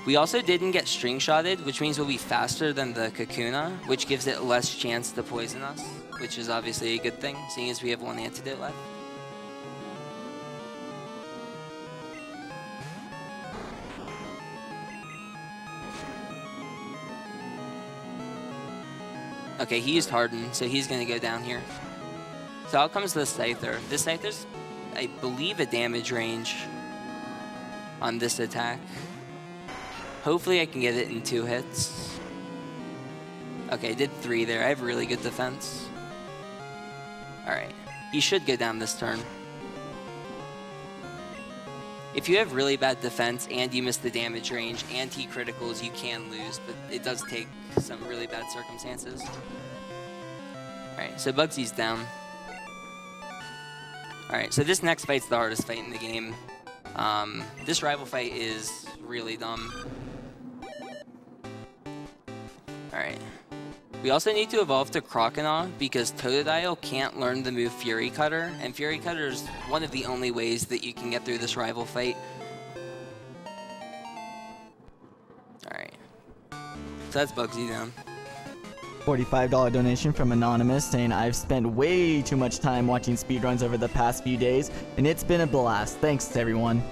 We also didn't get string shotted, which means we'll be faster than the Kakuna, which gives it less chance to poison us, which is obviously a good thing, seeing as we have 1 antidote left. Okay, he used Harden, so he's going to go down here. So out comes the Scyther. This Scyther's, I believe, a damage range on this attack. Hopefully I can get it in 2 hits. Okay, I did 3 there. I have really good defense. Alright, he should go down this turn. If you have really bad defense and you miss the damage range and he criticals, you can lose, but it does take some really bad circumstances. Alright, so Bugsy's down. Alright, so this next fight's the hardest fight in the game. This rival fight is really dumb. Alright. We also need to evolve to Croconaw because Totodile can't learn the move Fury Cutter, and Fury Cutter is one of the only ways that you can get through this rival fight. Alright. So that's Bugsy down. $45 donation from Anonymous saying, I've spent way too much time watching speedruns over the past few days, and it's been a blast. Thanks to everyone.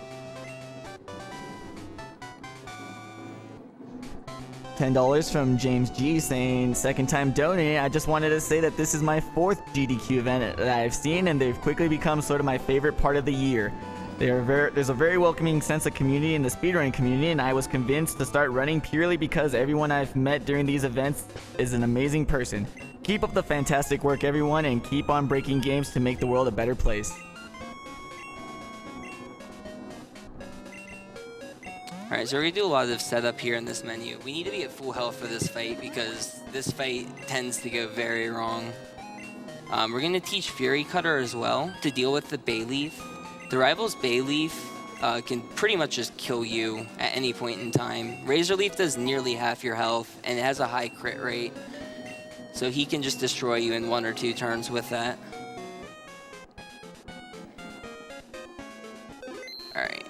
$10 from James G saying, second time donating. I just wanted to say that this is my 4th GDQ event that I've seen, and they've quickly become sort of my favorite part of the year. There's a very welcoming sense of community in the speedrunning community, and I was convinced to start running purely because everyone I've met during these events is an amazing person. Keep up the fantastic work, everyone, and keep on breaking games to make the world a better place. Alright, so we're going to do a lot of setup here in this menu. We need to be at full health for this fight because this fight tends to go very wrong. We're going to teach Fury Cutter as well to deal with the Bayleaf. The rival's Bayleaf can pretty much just kill you at any point in time. Razor Leaf does nearly half your health and it has a high crit rate. So he can just destroy you in 1 or 2 turns with that. Alright.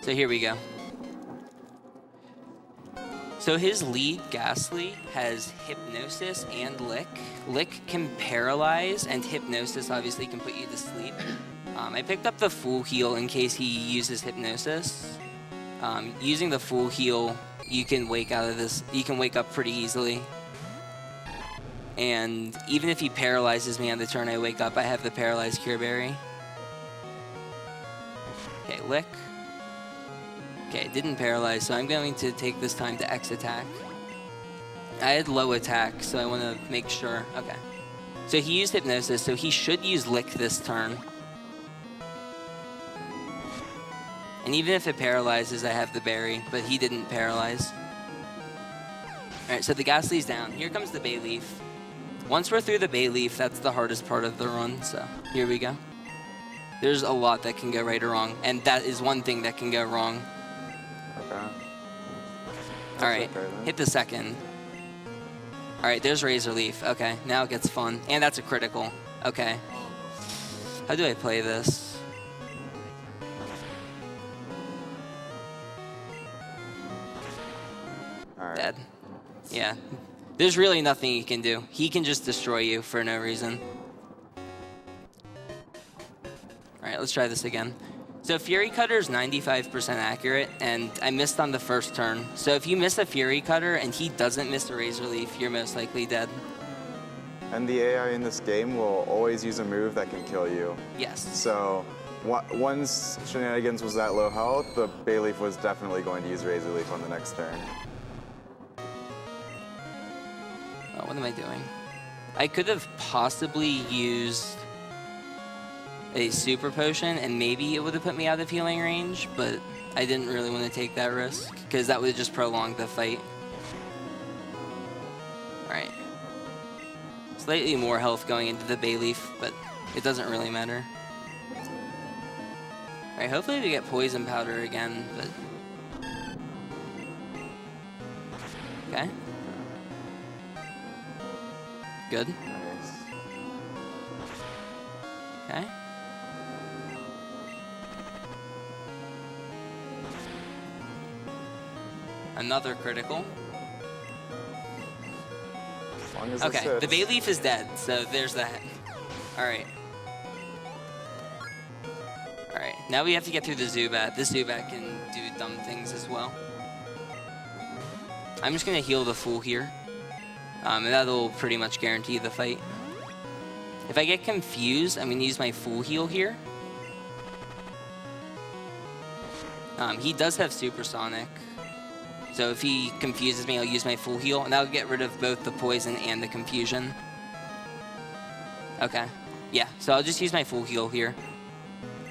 So here we go. So his lead, Ghastly, has Hypnosis and Lick. Lick can paralyze, and Hypnosis obviously can put you to sleep. I picked up the Full Heal in case he uses Hypnosis. Using the Full Heal, you can wake out of this. You can wake up pretty easily. And even if he paralyzes me on the turn I wake up, I have the Paralyzed Cure Berry. Okay, Lick. Okay, it didn't paralyze, so I'm going to take this time to X attack. I had low attack, so I want to make sure. Okay. So he used Hypnosis, so he should use Lick this turn. And even if it paralyzes, I have the berry, but he didn't paralyze. Alright, so the Ghastly's down. Here comes the Bayleaf. Once we're through the Bayleaf, that's the hardest part of the run, so here we go. There's a lot that can go right or wrong, and that is one thing that can go wrong. Okay. Alright, hit the second. Alright, there's Razor Leaf. Okay, now it gets fun. And that's a critical. Okay. How do I play this? All right. Dead. Yeah. There's really nothing he can do. He can just destroy you for no reason. Alright, let's try this again. So Fury Cutter is 95% accurate, and I missed on the first turn. So if you miss a Fury Cutter and he doesn't miss a Razor Leaf, you're most likely dead. And the AI in this game will always use a move that can kill you. Yes. So once Shenanagans was at low health, the Bayleaf was definitely going to use Razor Leaf on the next turn. Oh, what am I doing? I could have possibly used a super potion and maybe it would have put me out of healing range, but I didn't really want to take that risk because that would have just prolonged the fight. Alright. Slightly more health going into the Bayleaf, but it doesn't really matter. Alright, hopefully we get Poison Powder again, but... Okay. Good. Nice. Okay. Another critical. As long as Okay, it the sits. Bayleaf is dead, so there's that. Alright. Alright, now we have to get through the Zubat. This Zubat can do dumb things as well. I'm just gonna heal the Fool here. And that'll pretty much guarantee the fight. If I get confused, I'm going to use my full heal here. He does have supersonic. So if he confuses me, I'll use my full heal, and that'll get rid of both the poison and the confusion. Okay. Yeah, so I'll just use my full heal here.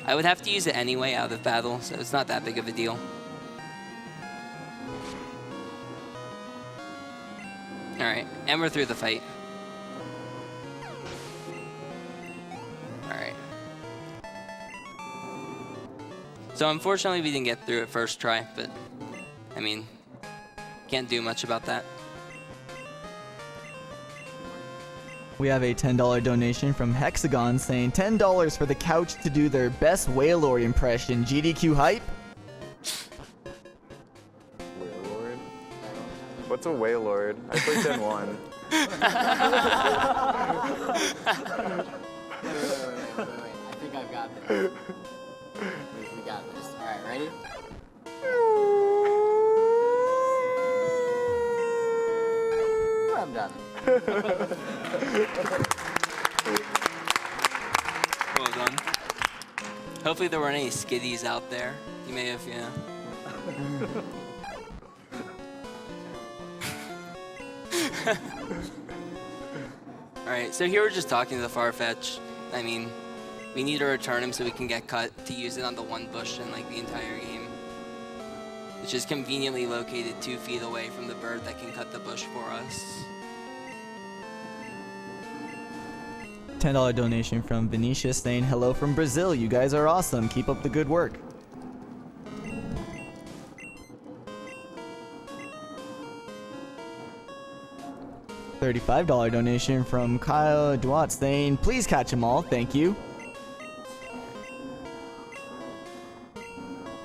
I would have to use it anyway out of battle, so it's not that big of a deal. Alright, and we're through the fight. Alright. So unfortunately we didn't get through it first try, but I mean, can't do much about that. We have a $10 donation from Hexagon saying $10 for the couch to do their best Wailord impression. GDQ hype? Wailord? What's a Wailord? I played Gen 1. Wait. I think I've got this. We got this. All right, ready? I'm done. Well done. Hopefully there weren't any skiddies out there. You may have, yeah. Alright, so here we're just talking to the Farfetch. I mean, we need to return him so we can get cut to use it on the one bush in like the entire game. Which is conveniently located 2 feet away from the bird that can cut the bush for us. $10 donation from Venetia saying hello from Brazil. You guys are awesome. Keep up the good work. $35 donation from Kyle Duat saying please catch them all. Thank you.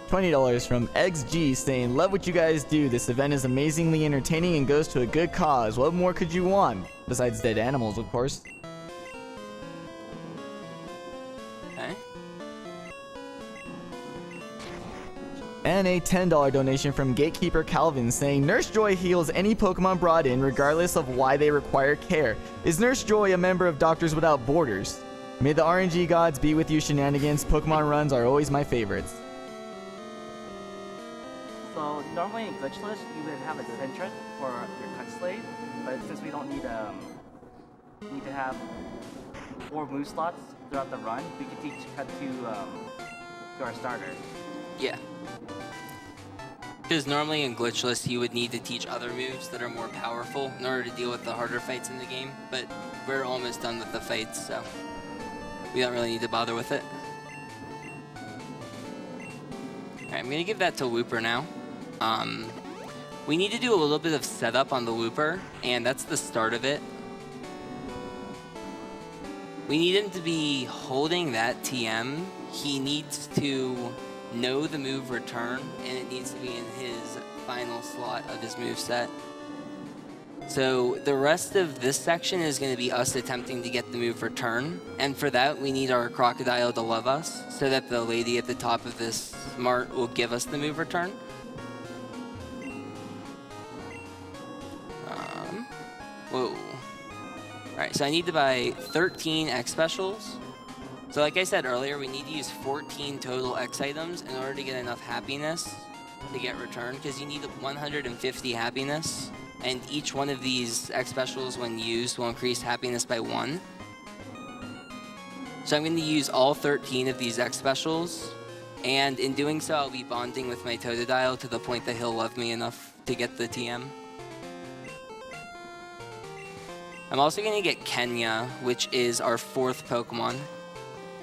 $20 from XG saying love what you guys do. This event is amazingly entertaining and goes to a good cause. What more could you want? Besides dead animals, of course. Okay. And a $10 donation from Gatekeeper Calvin saying Nurse Joy heals any Pokemon brought in regardless of why they require care. Is Nurse Joy a member of Doctors Without Borders? May the RNG gods be with you, Shenanagans. Pokemon runs are always my favorites. So normally in glitchless you would have a Centret for your cut slate, but since we don't need to have 4 move slots throughout the run, we can teach cut to our starter. Yeah. Because normally in glitchless you would need to teach other moves that are more powerful in order to deal with the harder fights in the game, but we're almost done with the fights, so we don't really need to bother with it. Alright, I'm gonna give that to Wooper now. We need to do a little bit of setup on the Wooper, and that's the start of it. We need him to be holding that TM. He needs to know the move return, and it needs to be in his final slot of his move set. So the rest of this section is going to be us attempting to get the move return, and for that we need our crocodile to love us so that the lady at the top of this mart will give us the move return. Whoa. Alright, so I need to buy 13 X specials. So like I said earlier, we need to use 14 total X items in order to get enough happiness to get returned, because you need 150 happiness, and each one of these X specials when used will increase happiness by 1. So I'm going to use all 13 of these X specials, and in doing so I'll be bonding with my Totodile to the point that he'll love me enough to get the TM. I'm also going to get Kenya, which is our 4th Pokemon.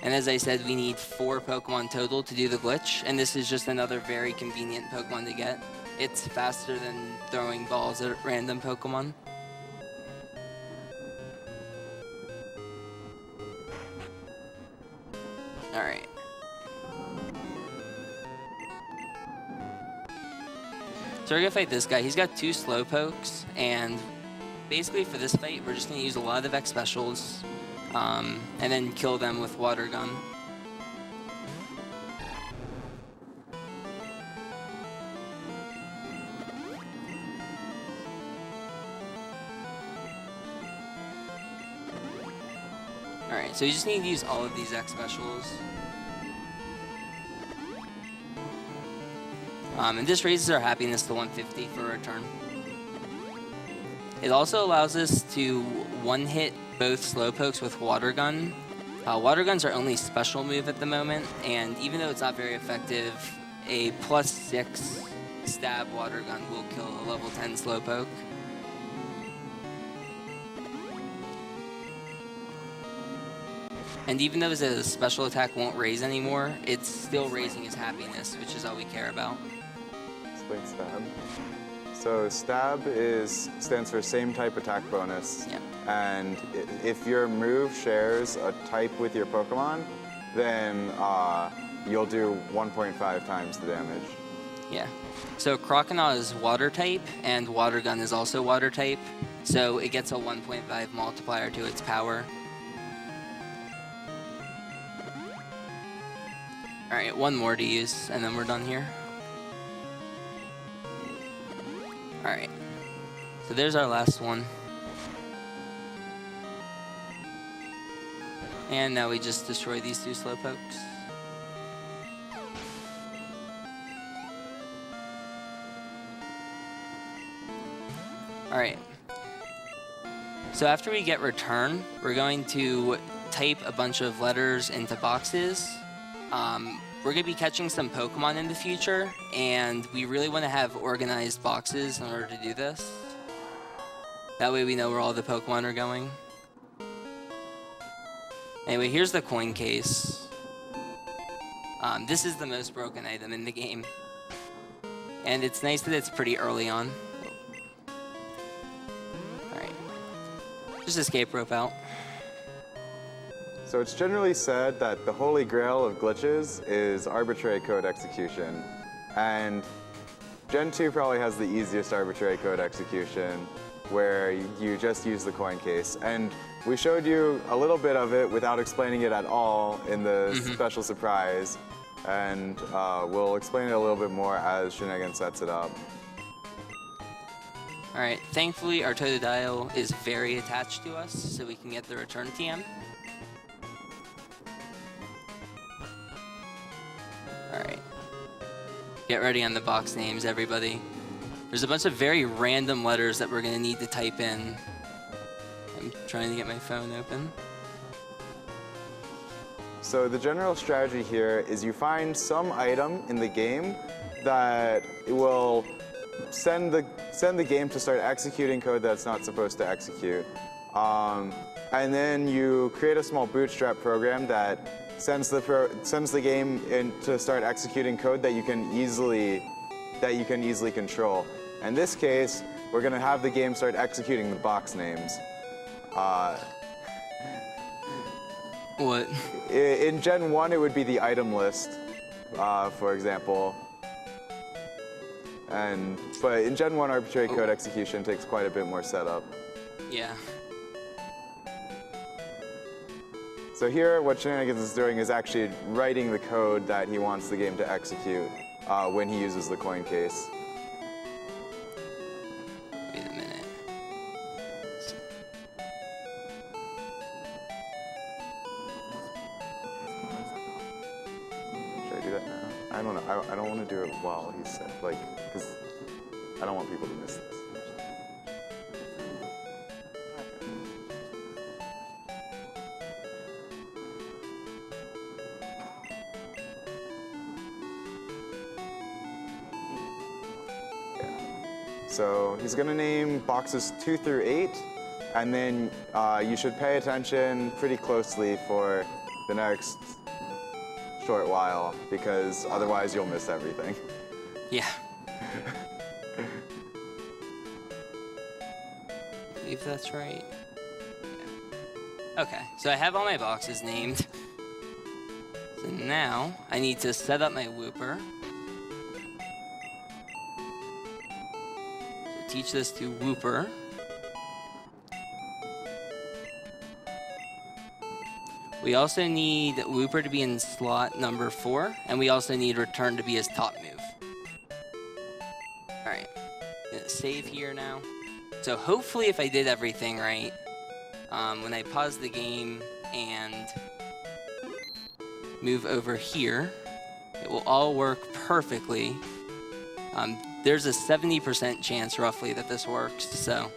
And as I said, we need 4 Pokemon total to do the glitch, and this is just another very convenient Pokemon to get. It's faster than throwing balls at random Pokemon. Alright. So we're gonna fight this guy. He's got 2 Slowpokes, and basically for this fight, we're just gonna use a lot of X specials. And then kill them with water gun. Alright, so you just need to use all of these X specials. And this raises our happiness to 150 for a turn. It also allows us to one-hit both Slowpokes with Water Gun. Water Gun's our only special move at the moment, and even though it's not very effective, a +6 stab Water Gun will kill a level 10 Slowpoke. And even though the special attack won't raise anymore, it's still raising his happiness, which is all we care about. Explain stab. So stab stands for same type attack bonus. Yeah. And if your move shares a type with your Pokemon, then you'll do 1.5 times the damage. Yeah. So Croconaw is water type, and Water Gun is also water type, so it gets a 1.5 multiplier to its power. Alright, one more to use, and then we're done here. Alright. So there's our last one. And now we just destroy these two Slowpokes. Alright. So after we get return, we're going to type a bunch of letters into boxes. We're going to be catching some Pokemon in the future, and we really want to have organized boxes in order to do this. That way we know where all the Pokemon are going. Anyway, here's the coin case. This is the most broken item in the game. And it's nice that it's pretty early on. Alright. Just escape rope out. So it's generally said that the holy grail of glitches is arbitrary code execution. And Gen 2 probably has the easiest arbitrary code execution, where you just use the coin case. And we showed you a little bit of it without explaining it at all in the special surprise. And we'll explain it a little bit more as Shenanagans sets it up. Alright, thankfully our Totodile is very attached to us, so we can get the return TM. Alright. Get ready on the box names, everybody. There's a bunch of very random letters that we're going to need to type in. I'm trying to get my phone open. So the general strategy here is you find some item in the game that will send the game to start executing code that's not supposed to execute. And then you create a small bootstrap program that sends the game in to start executing code that you can easily control. In this case, we're going to have the game start executing the box names. What? In Gen 1, it would be the item list, for example. But in Gen 1, arbitrary code execution takes quite a bit more setup. Yeah. So here, what Shenanagans is doing is actually writing the code that he wants the game to execute when he uses the coin case. Wait a minute. Should I do that now? I don't know. I don't want to do it while he's because I don't want people to miss this. So he's going to name boxes 2 through 8, and then you should pay attention pretty closely for the next short while, because otherwise you'll miss everything. Yeah. I believe that's right. Yeah. Okay, so I have all my boxes named. So now I need to set up my Wooper. Teach this to Wooper. We also need Wooper to be in slot number 4, and we also need return to be his top move. Alright, gonna save here now. So hopefully if I did everything right, when I pause the game, and move over here, it will all work perfectly. There's a 70% chance roughly that this works, so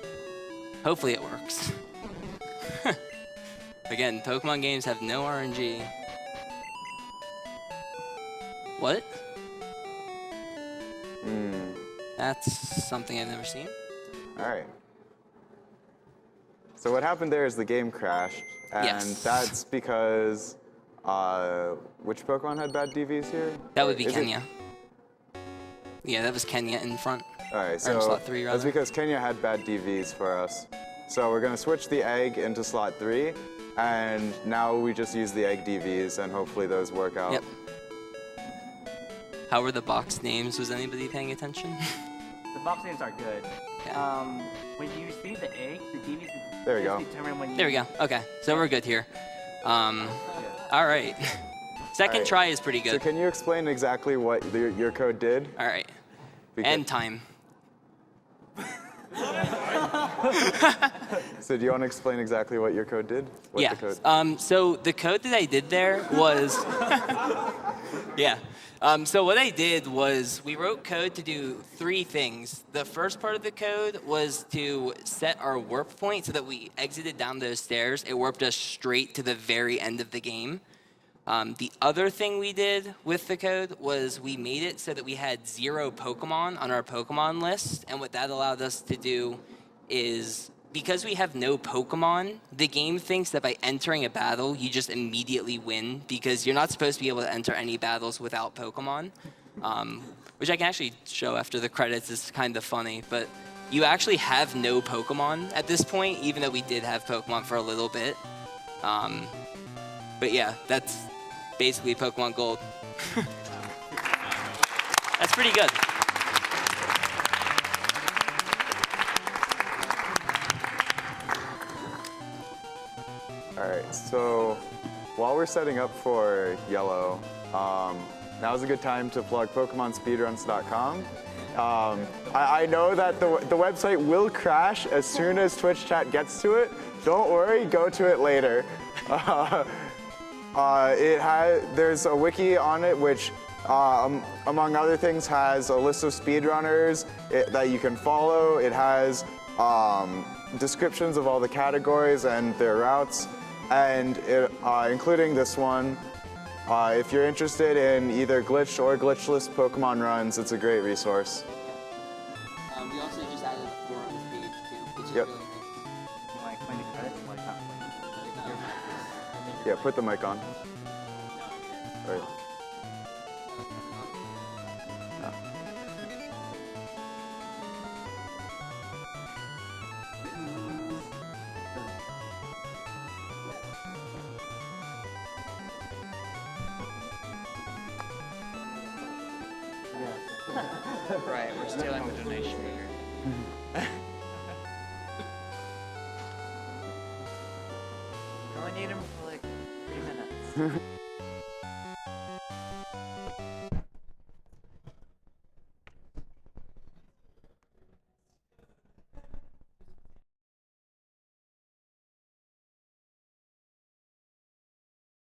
hopefully it works. Again, Pokemon games have no RNG. What? That's something I've never seen. All right. So what happened there is the game crashed, and Yes. that's because which Pokemon had bad DVs here? That would be Is it- Kenya. Yeah, that was Kenya in front. All right, Or in so slot 3, that's rather. because Kenya had bad DVs for us. So we're gonna switch the egg into slot 3, and now we just use the egg DVs, and hopefully those work out. Yep. How were the box names? Was anybody paying attention? The box names are good. Yeah. When you receive the egg, the DVs There we go. determine when you... There we go. Okay, so we're good here. All right. Second All right. try is pretty So good. can you explain exactly what your code did? All right. Because- And time. So do you want to explain exactly what your code did? What's Yeah. the code? So the code that I did there was, yeah. So what I did was we wrote code to do 3 things. The first part of the code was to set our warp point so that we exited down those stairs. It warped us straight to the very end of the game. The other thing we did with the code was we made it so that we had 0 Pokemon on our Pokemon list. And what that allowed us to do is, because we have no Pokemon, the game thinks that by entering a battle, you just immediately win, because you're not supposed to be able to enter any battles without Pokemon, which I can actually show after the credits. It's kind of funny, but you actually have no Pokemon at this point, even though we did have Pokemon for a little bit. But yeah, that's basically Pokemon Gold. That's pretty good. All right, so while we're setting up for yellow, now's a good time to plug PokemonSpeedruns.com. I know that the website will crash as soon as Twitch chat gets to it. Don't worry, go to it later. There's a wiki on it which, among other things, has a list of speedrunners that you can follow. It has descriptions of all the categories and their routes, and including this one. If you're interested in either glitched or glitchless Pokemon runs, it's a great resource. We also just added a forums page too, which is Yep. really nice. You want to explain the credits? Like, not explain. Yeah, put the mic on. All right. Right, we're stealing the donation meter. We only need him for like 3 minutes.